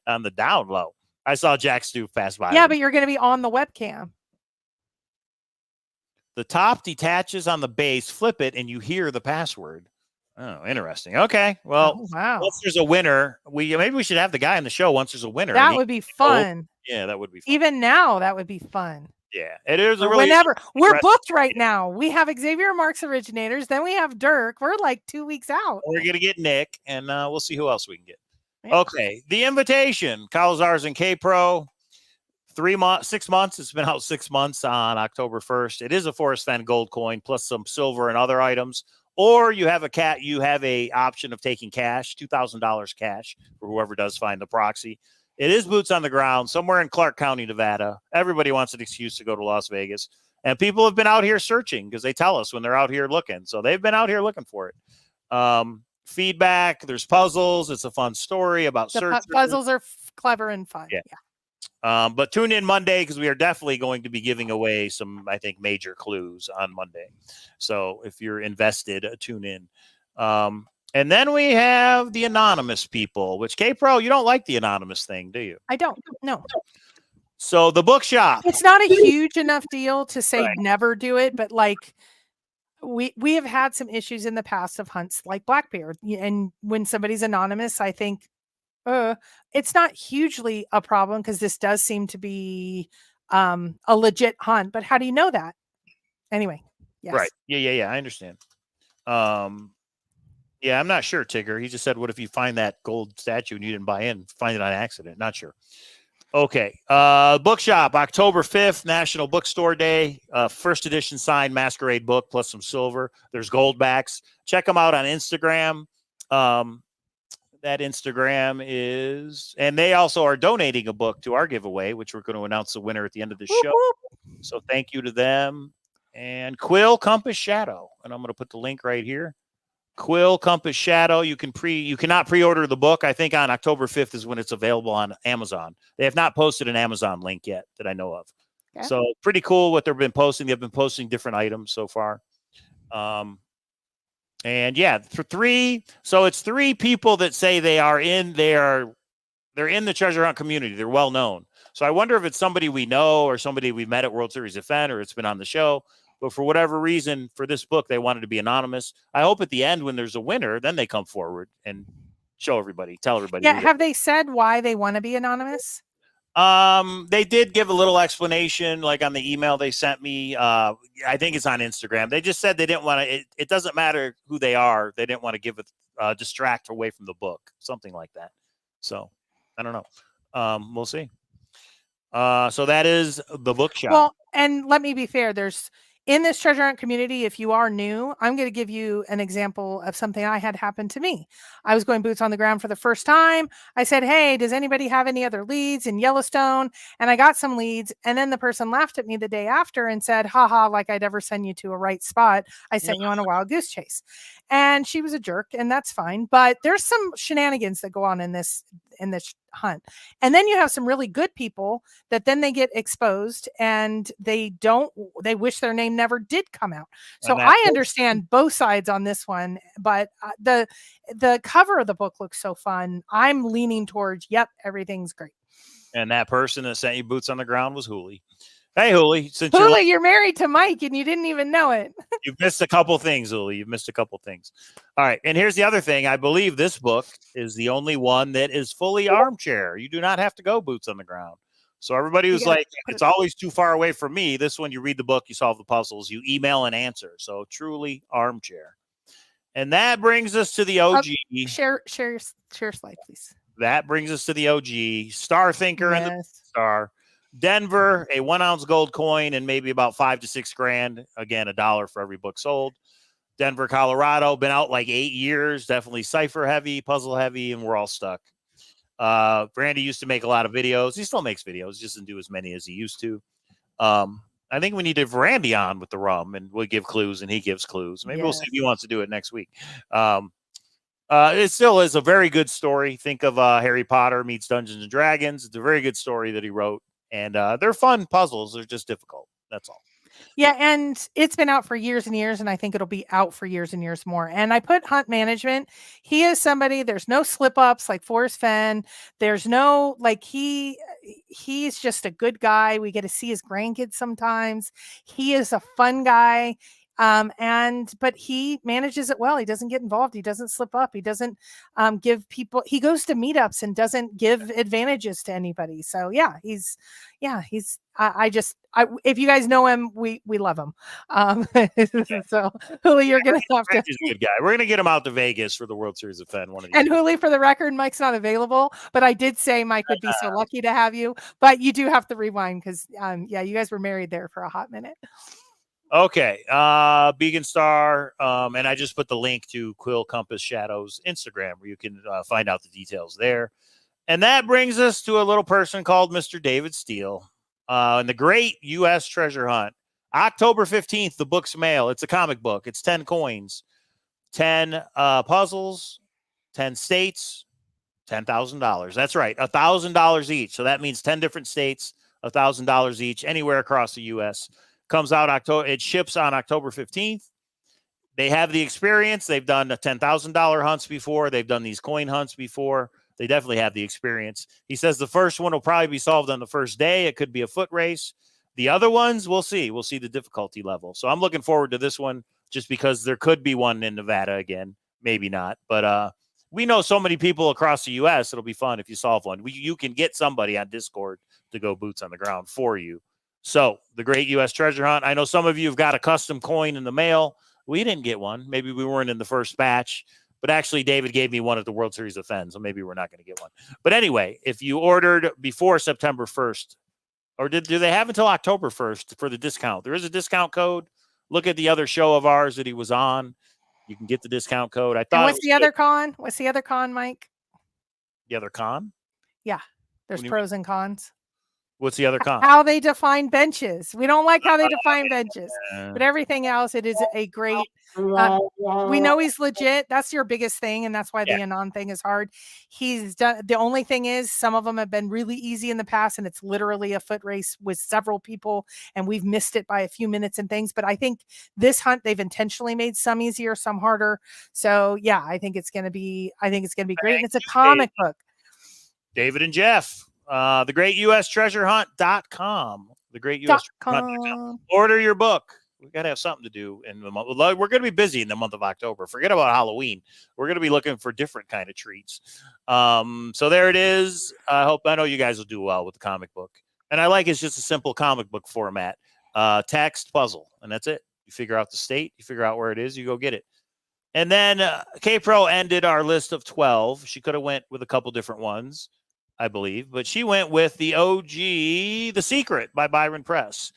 On the down low, I saw Jack Stoof pass by. Yeah, but you're going to be on the webcam. The top detaches on the base, flip it, and you hear the password. Oh, interesting. Okay. Well, wow. Once there's a winner, maybe we should have the guy on the show once there's a winner. That would be fun. Yeah, that would be fun. Even now, that would be fun. Yeah, it is. Whenever we're booked right now, we have Xavier Marks Originators, then we have Dirk. We're like 2 weeks out. We're gonna get Nick, and we'll see who else we can get. Yeah. Okay, the invitation, Cowlazars and K Pro. 6 months. It's been out 6 months on October 1st. It is a Forrest Fenn gold coin plus some silver and other items. Or you have a option of taking cash, $2,000 cash for whoever does find the proxy. It is boots on the ground somewhere in Clark County, Nevada. Everybody wants an excuse to go to Las Vegas. And people have been out here searching because they tell us when they're out here looking. So they've been out here looking for it. Feedback, there's puzzles. It's a fun story about search. Puzzles are clever and fun. Yeah. But tune in Monday because we are definitely going to be giving away some, I think, major clues on Monday. So if you're invested, tune in. And then we have the anonymous people, which K-Pro, you don't like the anonymous thing, do you? I don't. No. So the bookshop. It's not a huge enough deal to say Right. never do it, but like we have had some issues in the past of hunts like Blackbeard. And when somebody's anonymous, I think it's not hugely a problem because this does seem to be a legit hunt. But how do you know that? Anyway, yes. Right. Yeah. I understand. Yeah, I'm not sure, Tigger. He just said, what if you find that gold statue and you didn't buy in? Find it on accident. Not sure. Okay. Bookshop, October 5th, National Bookstore Day. First edition signed Masquerade book plus some silver. There's gold backs. Check them out on Instagram. That Instagram is, and they also are donating a book to our giveaway, which we're going to announce the winner at the end of the show. So thank you to them. And Quill Compass Shadow. And I'm going to put the link right here. Quill Compass Shadow. You cannot pre-order the book. I think on October 5th is when it's available on Amazon. They have not posted an Amazon link yet that I know of. Okay. So pretty cool what they've been posting. They've been posting different items so far. And yeah, for three. So it's three people that say they're in the treasure hunt community. They're well known. So I wonder if it's somebody we know or somebody we met at World Series of Fenn or it's been on the show. But for whatever reason, for this book, they wanted to be anonymous. I hope at the end, when there's a winner, then they come forward and tell everybody. Yeah, have they said why they want to be anonymous? They did give a little explanation, like on the email they sent me. I think it's on Instagram. They just said they didn't want to. It doesn't matter who they are. They didn't want to give it distract away from the book, something like that. So I don't know. We'll see. So that is the bookshop. Well, and let me be fair. There's in this treasure hunt community, if you are new, I'm going to give you an example of something I had happen to me. I was going boots on the ground for the first time. I said, hey, does anybody have any other leads in Yellowstone? And I got some leads. And then the person laughed at me the day after and said, haha, like I'd ever send you to a right spot. I sent you on a wild goose chase. And she was a jerk, and that's fine. But there's some shenanigans that go on in this hunt. And then you have some really good people that then they get exposed and they wish their name never did come out. So I understand both sides on this one, but the cover of the book looks so fun. I'm leaning towards, yep, everything's great. And that person that sent you boots on the ground was Hooli. Hey, Hooli. You're married to Mike and you didn't even know it. You've missed a couple things, Hooli. You've missed a couple things. All right. And here's the other thing. I believe this book is the only one that is fully armchair. You do not have to go boots on the ground. So everybody who's like, it's always too far away from me. This one, you read the book, you solve the puzzles, you email an answer. So truly armchair. And that brings us to the OG. Share slide, please. That brings us to the OG. Star Thinker and the Star. Denver, a 1 ounce gold coin and maybe about $5 to $6 grand. Again, $1 for every book sold. Denver, Colorado, been out like 8 years. Definitely cipher heavy, puzzle heavy, and we're all stuck. Brandy used to make a lot of videos. He still makes videos, just doesn't do as many as he used to. I think we need to have Randy on with the rum, and we'll give clues, and he gives clues. Maybe we'll see if he wants to do it next week. It still is a very good story. Think of Harry Potter meets Dungeons and Dragons. It's a very good story that he wrote. And they're fun puzzles. They're just difficult. That's all. Yeah, and it's been out for years and years, and I think it'll be out for years and years more. And I put Hunt Management. He is somebody, there's no slip-ups like Forrest Fenn. There's no, like, he's just a good guy. We get to see his grandkids sometimes. He is a fun guy. But he manages it well. He doesn't get involved. He doesn't slip up. He doesn't give people, he goes to meetups and doesn't give advantages to anybody. So if you guys know him, we love him. So Hooli, you're going to have to. He's a good guy. We're going to get him out to Vegas for the World Series of Fenn. And Hooli, for the record, Mike's not available, but I did say Mike would be so lucky to have you, but you do have to rewind because you guys were married there for a hot minute. Okay. Beacon Star. And I just put the link to Quill Compass Shadow's Instagram where you can find out the details there. And that brings us to a little person called Mr. David Steele. And the great U.S. treasure hunt. October 15th, the book's mail. It's a comic book. It's 10 coins, 10 puzzles, 10 states, $10,000. That's right. $1,000 each. So that means 10 different states, $1,000 each, anywhere across the U.S. Comes out October. It ships on October 15th. They have the experience. They've done $10,000 hunts before. They've done these coin hunts before. They definitely have the experience. He says the first one will probably be solved on the first day. It could be a foot race. The other ones, we'll see. We'll see the difficulty level. So I'm looking forward to this one just because there could be one in Nevada again. Maybe not. But we know so many people across the U.S. It'll be fun if you solve one. You can get somebody on Discord to go boots on the ground for you. So the Great U.S. Treasure Hunt. I know some of you have got a custom coin in the mail. We didn't get one. Maybe we weren't in the first batch. But actually, David gave me one at the World Series of Fenn, so maybe we're not going to get one. But anyway, if you ordered before September 1st, or do they have until October 1st for the discount? There is a discount code. Look at the other show of ours that he was on. You can get the discount code. I thought. And what's the other con? What's the other con, Mike? The other con? Yeah, there's pros and cons. What's the other con? How they define benches. We don't like how they define benches, but everything else, it is a great. We know he's legit. That's your biggest thing, and that's why the Anon thing is hard. He's done. The only thing is, some of them have been really easy in the past, and it's literally a foot race with several people, and we've missed it by a few minutes and things. But I think this hunt, they've intentionally made some easier, some harder. So yeah, I think it's gonna be. I think it's gonna be great, and it's a comic book. David and Jeff. The Great US Treasure Hunt.com. The Great US Treasure Hunt.com. Order your book. We got to have something to do in the month. We're going to be busy in the month of October. Forget about Halloween. We're going to be looking for different kind of treats. So there it is. I know you guys will do well with the comic book. And I like it's just a simple comic book format. Text, puzzle, and that's it. You figure out the state. You figure out where it is. You go get it. And then K-Pro ended our list of 12. She could have went with a couple different ones, I believe, but she went with the OG, The Secret by Byron Price.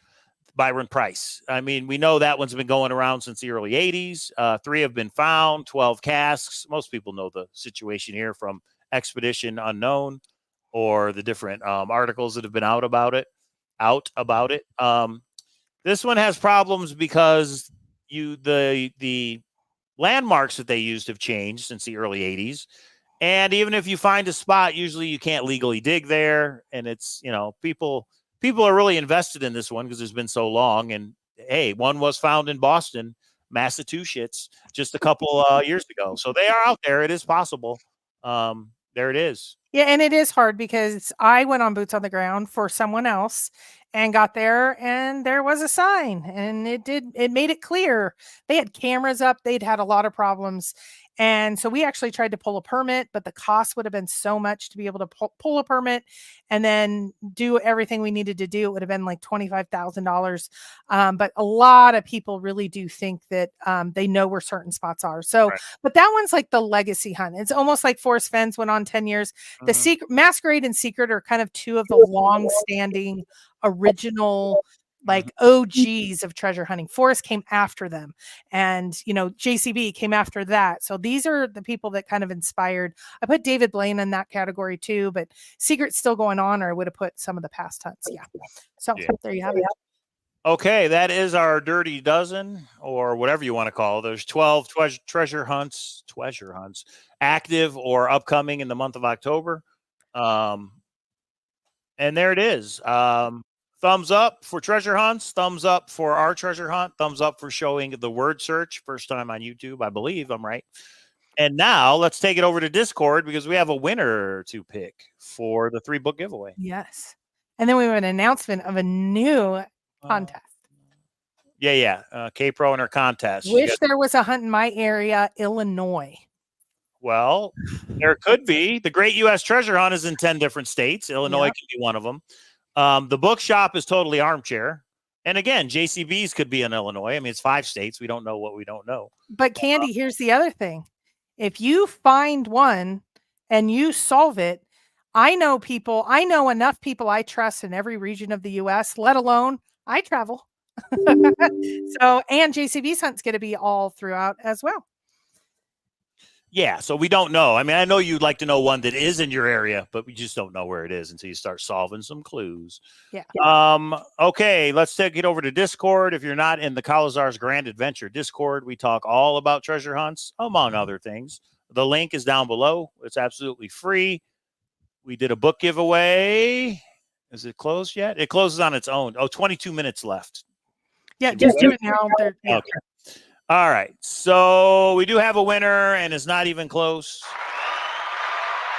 I mean, we know that one's been going around since the early 80s. 3 have been found, 12 casks. Most people know the situation here from Expedition Unknown or the different articles that have been out about it. This one has problems because the landmarks that they used have changed since the early 80s. And even if you find a spot, usually you can't legally dig there. And it's, people are really invested in this one because it's been so long. And hey, one was found in Boston, Massachusetts, just a couple years ago. So they are out there. It is possible. There it is. Yeah, and it is hard because I went on boots on the ground for someone else and got there and there was a sign and it made it clear. They had cameras up. They'd had a lot of problems. And so we actually tried to pull a permit, but the cost would have been so much to be able to pull a permit and then do everything we needed to do. It would have been like $25,000. But a lot of people really do think that they know where certain spots are. So, but that one's like the legacy hunt. It's almost like Forrest Fenn went on 10 years. The Secret, Masquerade and Secret are kind of two of the long-standing original like OGs of treasure hunting. Forrest came after them, and JCB came after that. So these are the people that kind of inspired. I put David Blaine in that category too, but Secret's still going on, or I would have put some of the past hunts. Yeah. So there you have it. Okay, that is our dirty dozen, or whatever you want to call it. There's 12 treasure hunts active or upcoming in the month of October. And there it is. Thumbs up for treasure hunts. Thumbs up for our treasure hunt. Thumbs up for showing the word search. First time on YouTube, I believe I'm right. And now let's take it over to Discord because we have a winner to pick for the 3-book giveaway. Yes. And then we have an announcement of a new contest. K-Pro and her contest. Wish there was a hunt in my area, Illinois. Well, there could be. The Great U.S. Treasure Hunt is in 10 different states. Illinois can be one of them. The bookshop is totally armchair. And again, JCB's could be in Illinois. I mean, it's 5 states. We don't know what we don't know. But Candy, here's the other thing. If you find one and you solve it, I know enough people I trust in every region of the U.S., let alone I travel. So, and JCB's hunt's going to be all throughout as well. Yeah, so we don't know. I mean, I know you'd like to know one that is in your area, but we just don't know where it is until you start solving some clues. Yeah. Okay, let's take it over to Discord. If you're not in the Cowlazars Grand Adventure Discord, we talk all about treasure hunts, among other things. The link is down below. It's absolutely free. We did a book giveaway. Is it closed yet? It closes on its own. 22 minutes left. Yeah, just do it now. Yeah. Okay. All right. So we do have a winner, and it's not even close.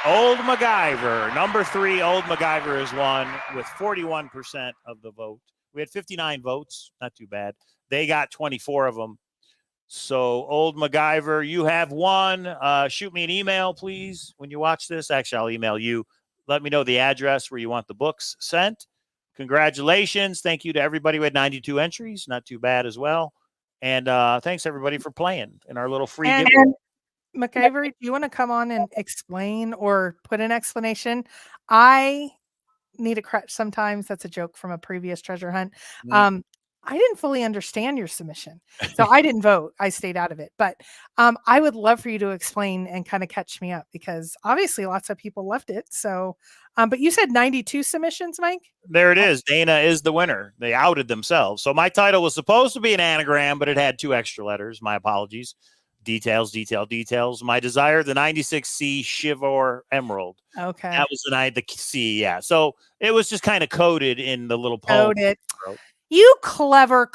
Old MacGyver, number 3, Old MacGyver has won with 41% of the vote. We had 59 votes, not too bad. They got 24 of them. So, Old MacGyver, you have won. Shoot me an email, please, when you watch this. Actually, I'll email you. Let me know the address where you want the books sent. Congratulations. Thank you to everybody. We had 92 entries. Not too bad as well. And thanks, everybody, for playing in our little free giveaway. MacGyver, do you want to come on and explain or put an explanation? I need a crutch sometimes. That's a joke from a previous treasure hunt. I didn't fully understand your submission, so I didn't vote. I stayed out of it. But I would love for you to explain and kind of catch me up, because obviously lots of people left it. So, but you said 92 submissions, Mike? There it is. Dana is the winner. They outed themselves. So my title was supposed to be an anagram, but it had 2 extra letters. My apologies. Details, detail, details. My desire, the 96C Shivor Emerald. Okay. That was the C, yeah. So it was just kind of coded in the little poem. Coded. You clever.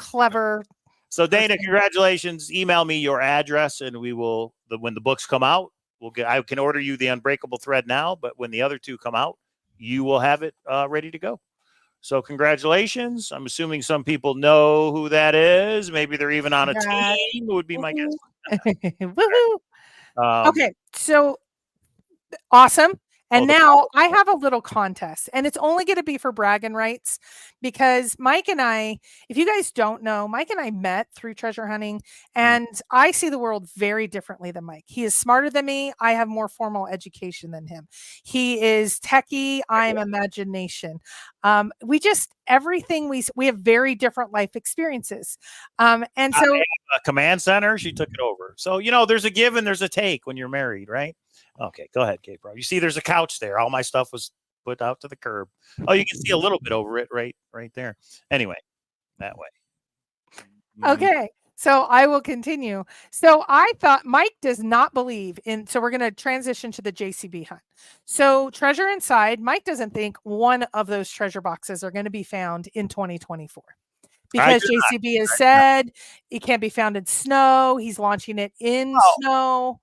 So Dana, congratulations. Email me your address, and we will, when the books come out, I can order you the Unbreakable Thread now, but when the other 2 come out, you will have it ready to go. So congratulations. I'm assuming some people know who that is. Maybe they're even on a team, would be my guess. Woohoo. Okay, so awesome. And now I have a little contest, and it's only going to be for bragging rights, because Mike and I, if you guys don't know, Mike and I met through treasure hunting, and I see the world very differently than Mike. He is smarter than me. I have more formal education than him. He is techie. I am imagination. We just, everything we have very different life experiences. And so a command center, she took it over. So, there's a give and there's a take when you're married, right? Okay, go ahead, Kate Bro. You see there's a couch there. All my stuff was put out to the curb. Oh, you can see a little bit over it right there. Anyway, that way. Okay, so I will continue. So I thought Mike does not believe in, so we're going to transition to the JCB hunt. So treasure inside, Mike doesn't think one of those treasure boxes are going to be found in 2024. Because JCB has said it can't be found in snow. He's launching it in snow.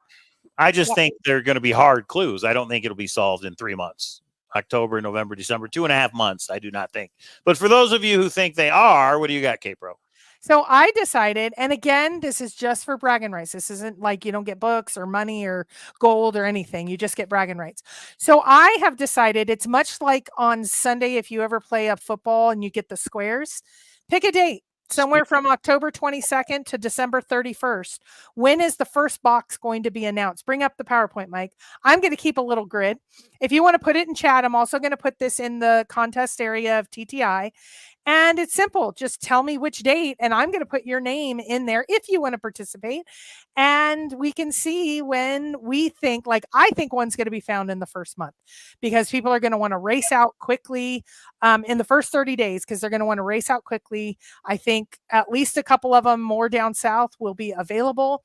I just think they're going to be hard clues. I don't think it'll be solved in 3 months. October, November, December, 2.5 months. I do not think. But for those of you who think they are, what do you got, Kate Bro? So I decided, and again, this is just for bragging rights. This isn't like you don't get books or money or gold or anything. You just get bragging rights. So I have decided it's much like on Sunday, if you ever play a football and you get the squares, pick a date. Somewhere from October 22nd to December 31st. When is the first box going to be announced? Bring up the PowerPoint, Mike. I'm going to keep a little grid. If you want to put it in chat, I'm also going to put this in the contest area of TTI. And it's simple. Just tell me which date, and I'm going to put your name in there if you want to participate. And we can see when we think, like, I think one's going to be found in the first month, because people are going to want to race out quickly in the first 30 days, because they're going to want to race out quickly. I think at least a couple of them more down south will be available.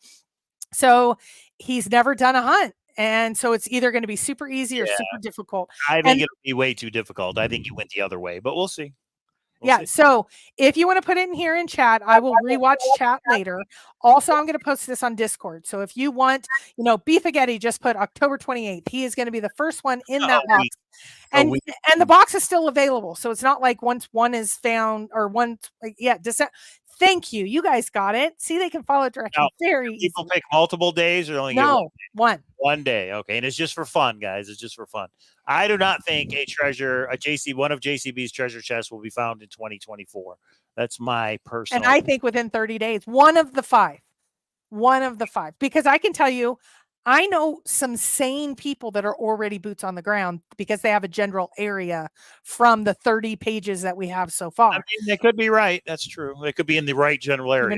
So he's never done a hunt. And so it's either going to be super easy or super difficult. I think it'll be way too difficult. I think you went the other way, but we'll see. Yeah. So if you want to put it in here in chat, I will rewatch chat later. Also, I'm going to post this on Discord. So if you want, Beefaghetti just put October 28th. He is going to be the first one in that box. And the box is still available. So it's not like once one is found or thank you. You guys got it. See, they can follow directions very easy. People pick multiple days or only one. 1 day. Okay. And it's just for fun, guys. It's just for fun. I do not think one of JCB's treasure chests will be found in 2024. That's my personal. And I think within 30 days, one of the five, because I can tell you, I know some sane people that are already boots on the ground because they have a general area from the 30 pages that we have so far. I mean, they could be right. That's true. They could be in the right general area. Too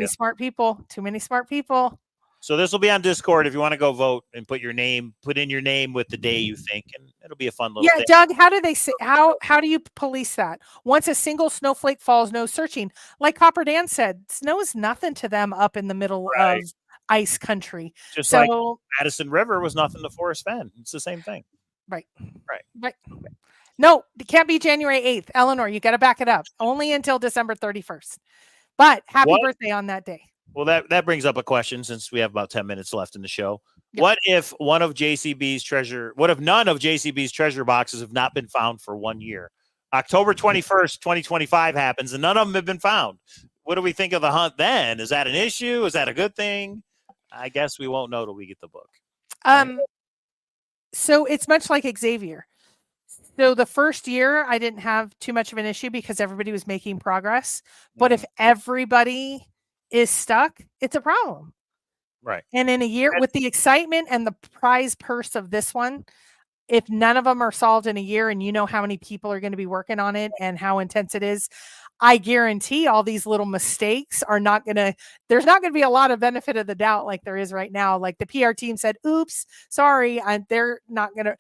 many smart people. So this will be on Discord if you want to go vote and put in your name with the day you think, and it'll be a fun little thing. Doug, how do they say, how do you police that? Once a single snowflake falls, no searching. Like Copper Dan said, snow is nothing to them up in the middle of ice country. Just So like Madison River was nothing to Forrest Fenn. It's the same thing. right. Right. No, it can't be January 8th. Eleanor, you got to back it up. Only until December 31st. But happy birthday on that day. Well, that brings up a question since we have about 10 minutes left in the show. Yep. What if none of JCB's treasure boxes have not been found for 1 year? October 21st, 2025 happens and none of them have been found. What do we think of the hunt then? Is that an issue? Is that a good thing? I guess we won't know till we get the book. So it's much like Xavier. So the first year I didn't have too much of an issue because everybody was making progress. But if everybody is stuck, it's a problem. Right. And in a year, with the excitement and the prize purse of this one, if none of them are solved in a year and you know how many people are going to be working on it and how intense it is, I guarantee all these little mistakes are not going to, there's not going to be a lot of benefit of the doubt like there is right now. Like the PR team said, oops, sorry, they're not going to.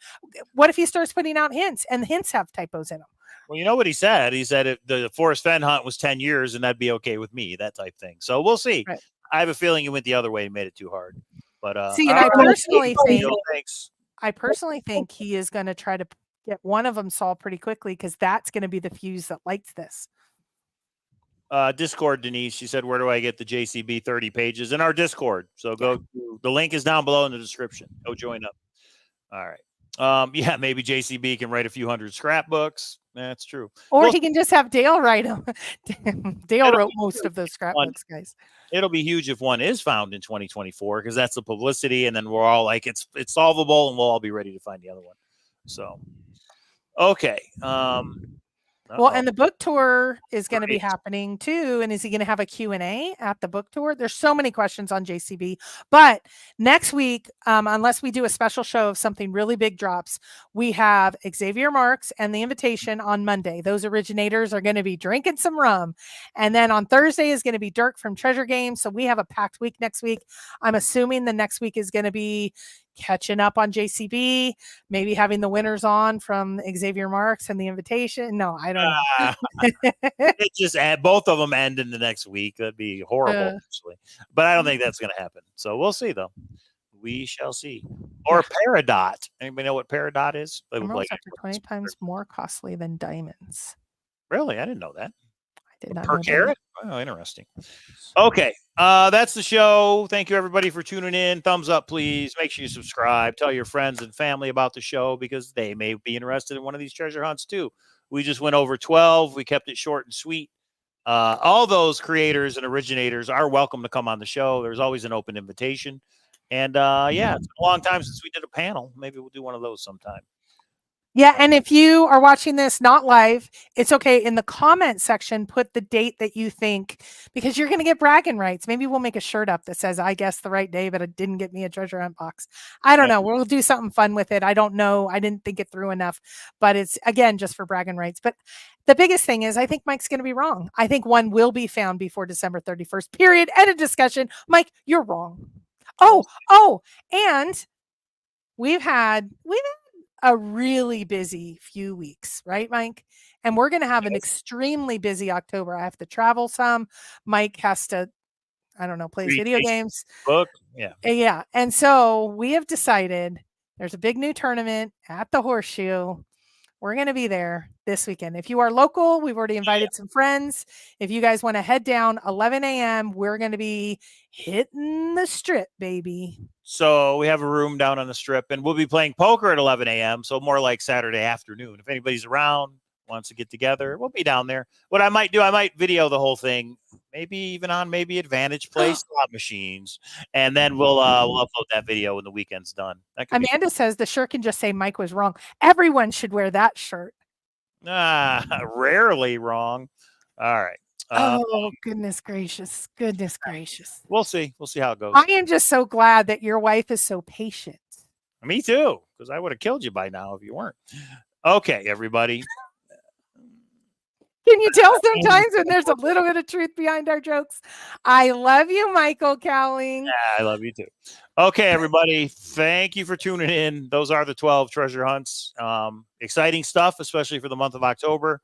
What if he starts putting out hints and the hints have typos in them? Well, you know what he said? He said if the Forrest Fenn hunt was 10 years and that'd be okay with me, that type thing. So we'll see. Right. I have a feeling he went the other way and made it too hard. But see, and I personally think he is going to try to get one of them solved pretty quickly because that's going to be the fuse that lights this. Discord, Denise, she said, where do I get the JCB 30 pages? In our Discord. So go, the link is down below in the description. Go join up. All right. Yeah, maybe JCB can write a few hundred scrapbooks. That's true. Or he can just have Dale write them. Dale wrote most of those scrapbooks, guys. It'll be huge if one is found in 2024 because that's the publicity, and then we're all like, it's solvable, and we'll all be ready to find the other one. So, okay. Well, and the book tour is going to be happening too. And is he going to have a Q&A at the book tour? There's so many questions on JCB. But next week, unless we do a special show of something really big drops, we have Xavier Marks and the Invitation on Monday. Those originators are going to be drinking some rum. And then on Thursday is going to be Dirk from Treasure Games. So we have a packed week next week. I'm assuming the next week is going to be catching up on JCB, maybe having the winners on from Xavier Marks and the Invitation. No, I don't know. It just both of them end in the next week. That'd be horrible, actually. But I don't think that's going to happen. So we'll see, though. We shall see. Or Peridot. Anybody know what Peridot is? Emeralds are 20 times more costly than diamonds. Really? I didn't know that. I did not per know carat? Oh, interesting. Okay. That's the show. Thank you, everybody, for tuning in. Thumbs up, please. Make sure you subscribe. Tell your friends and family about the show because they may be interested in one of these treasure hunts, too. We just went over 12. We kept it short and sweet. All those creators and originators are welcome to come on the show. There's always an open invitation. And, yeah, it's been a long time since we did a panel. Maybe we'll do one of those sometime. Yeah, and if you are watching this not live, it's okay. In the comment section, put the date that you think, because you're going to get bragging rights. Maybe we'll make a shirt up that says, I guessed the right day, but it didn't get me a treasure hunt box. I don't know. We'll do something fun with it. I don't know. I didn't think it through enough, but it's, again, just for bragging rights. But the biggest thing is I think Mike's going to be wrong. I think one will be found before December 31st, period. End of discussion. Mike, you're wrong. And we've had a really busy few weeks, right, Mike? And we're going to have an extremely busy October. I have to travel some. Mike has to, I don't know, play video games. Book. Yeah. Yeah. And so we have decided there's a big new tournament at the Horseshoe. We're going to be there this weekend. If you are local, we've already invited some friends. If you guys want to head down 11 a.m., we're going to be hitting the strip, baby. So we have a room down on the strip, and we'll be playing poker at 11 a.m., so more like Saturday afternoon. If anybody's around, wants to get together, we'll be down there. What I might do, I might video the whole thing, maybe even on Advantage Play slot machines, and then we'll upload that video when the weekend's done. Amanda says the shirt can just say Mike was wrong. Everyone should wear that shirt. Rarely wrong. All right. Goodness gracious. Goodness gracious. We'll see. We'll see how it goes. I am just so glad that your wife is so patient. Me too, because I would have killed you by now if you weren't. Okay, everybody. Can you tell sometimes when there's a little bit of truth behind our jokes? I love you, Michael Cowling. Yeah, I love you too. Okay, everybody. Thank you for tuning in. Those are the 12 treasure hunts. Exciting stuff, especially for the month of October.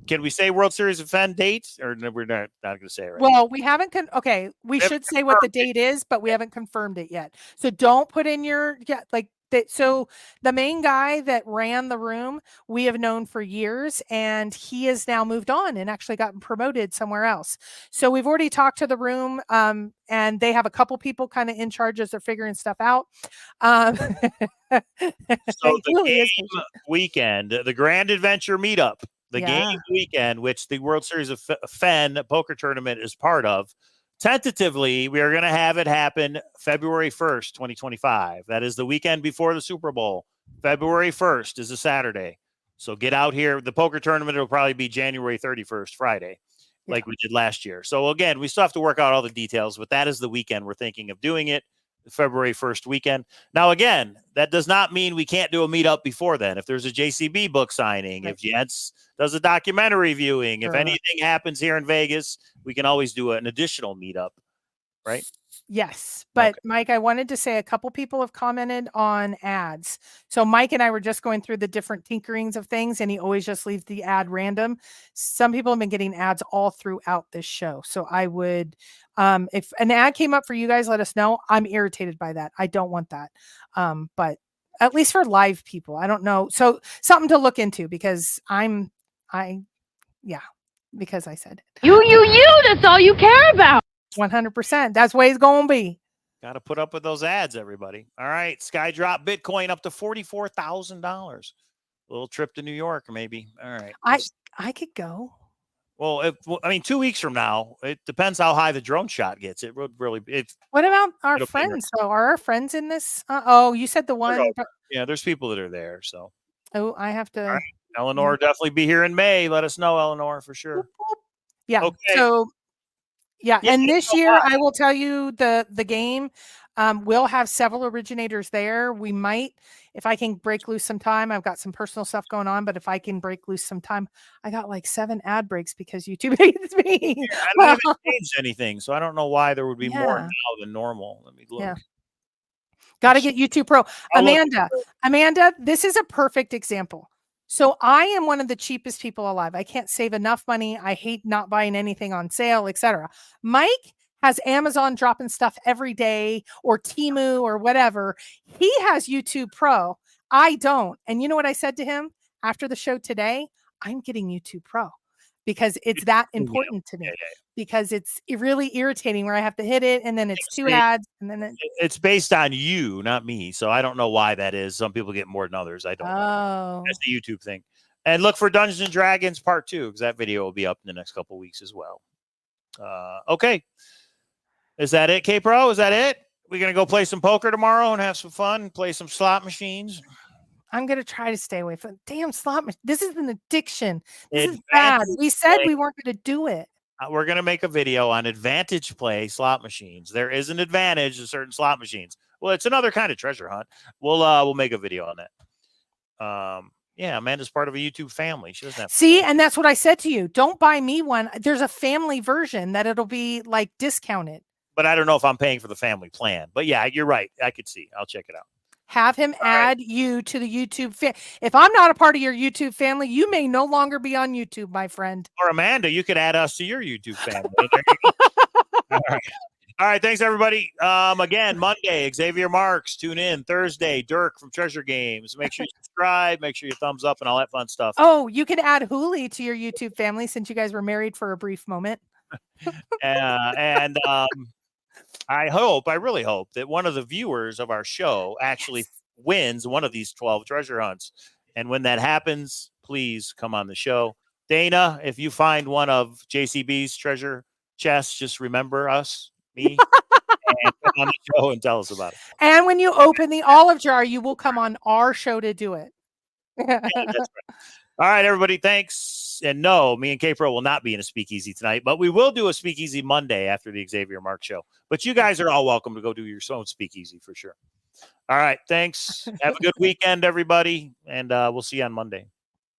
Can we say World Series of Fenn date, or no, we're not going to say it right Well, we haven't okay, we haven't should say what the confirmed date is, but we haven't confirmed it yet. So don't put in your like that. So the main guy that ran the room, we have known for years, and he has now moved on and actually gotten promoted somewhere else. So we've already talked to the room, and they have a couple people kind of in charge as they're figuring stuff out. So the Really is game weekend, the Grand Adventure Meetup, the game Yeah. weekend, which the World Series of Fenn poker tournament is part of. Tentatively, we are going to have it happen February 1st, 2025. That is the weekend before the Super Bowl. February 1st is a Saturday. So get out here. The poker tournament will probably be January 31st, Friday, like we did last year. So again, we still have to work out all the details, but that is the weekend we're thinking of doing it. February 1st weekend. Now, again, that does not mean we can't do a meetup before then. If there's a JCB book signing, if Jens does a documentary viewing, if anything happens here in Vegas, we can always do an additional meetup, right? Yes, but Mike, I wanted to say a couple people have commented on ads. So Mike and I were just going through the different tinkerings of things, and he always just leaves the ad random. Some people have been getting ads all throughout this show. So I would, if an ad came up for you guys, let us know. I'm irritated by that. I don't want that. But at least for live people, I don't know. So something to look into because because I said it. You, that's all you care about. 100%. That's the way it's going to be. Got to put up with those ads, everybody. All right. Skydrop Bitcoin up to $44,000. A little trip to New York, maybe. All right. I could go. Well, 2 weeks from now, it depends how high the drone shot gets. It would really. What about our friends? So are our friends in this? You said the one. Yeah, there's people that are there. So. Oh, I have to. Right. Eleanor definitely be here in May. Let us know, Eleanor, for sure. Yeah. Okay. So. Yeah, and this year I will tell you the game will have several originators there. We might, if I can break loose some time. I've got some personal stuff going on, but if I can break loose some time, I got like 7 ad breaks because YouTube hates me. Yeah, I haven't changed anything, so I don't know why there would be more now than normal. Let me look. Yeah. Got to get YouTube Pro. Amanda, this is a perfect example. So I am one of the cheapest people alive. I can't save enough money. I hate not buying anything on sale, etc. Mike has Amazon dropping stuff every day, or Temu or whatever. He has YouTube Pro. I don't. And you know what I said to him after the show today? I'm getting YouTube Pro because it's that important to me. Because it's really irritating where I have to hit it and then it's 2 ads and then it's based on you, not me. So I don't know why that is. Some people get more than others. I don't know. That's the YouTube thing. And look for Dungeons and Dragons Part 2 because that video will be up in the next couple of weeks as well. Okay. Is that it, K-Pro? Is that it? We're going to go play some poker tomorrow and have some fun, play some slot machines. I'm going to try to stay away from damn slot machine. This is an addiction. This is bad. We said we weren't going to do it. We're going to make a video on advantage play slot machines. There is an advantage to certain slot machines. Well, it's another kind of treasure hunt. We'll make a video on that. Yeah, Amanda's part of a YouTube family. She doesn't have to see, and that's what I said to you. Don't buy me one. There's a family version that it'll be like discounted. But I don't know if I'm paying for the family plan. But yeah, you're right. I could see. I'll check it out. Have him add you to the YouTube family. If I'm not a part of your YouTube family, you may no longer be on YouTube, my friend. Or Amanda, you could add us to your YouTube family. All right. Thanks, everybody. Again, Monday, Xavier Marks. Tune in. Thursday, Dirk from Treasure Games. Make sure you subscribe. Make sure you thumbs up and all that fun stuff. Oh, you can add Hooli to your YouTube family since you guys were married for a brief moment. I really hope that one of the viewers of our show actually wins one of these 12 treasure hunts. And when that happens, please come on the show. Dana, if you find one of JCB's treasure chests, just remember us, me, and come on the show and tell us about it. And when you open the olive jar, you will come on our show to do it. Yeah, that's right. All right, everybody. Thanks. And no, me and K-Pro will not be in a speakeasy tonight, but we will do a speakeasy Monday after the Xavier Mark show. But you guys are all welcome to go do your own speakeasy for sure. All right. Thanks. Have a good weekend, everybody. And we'll see you on Monday.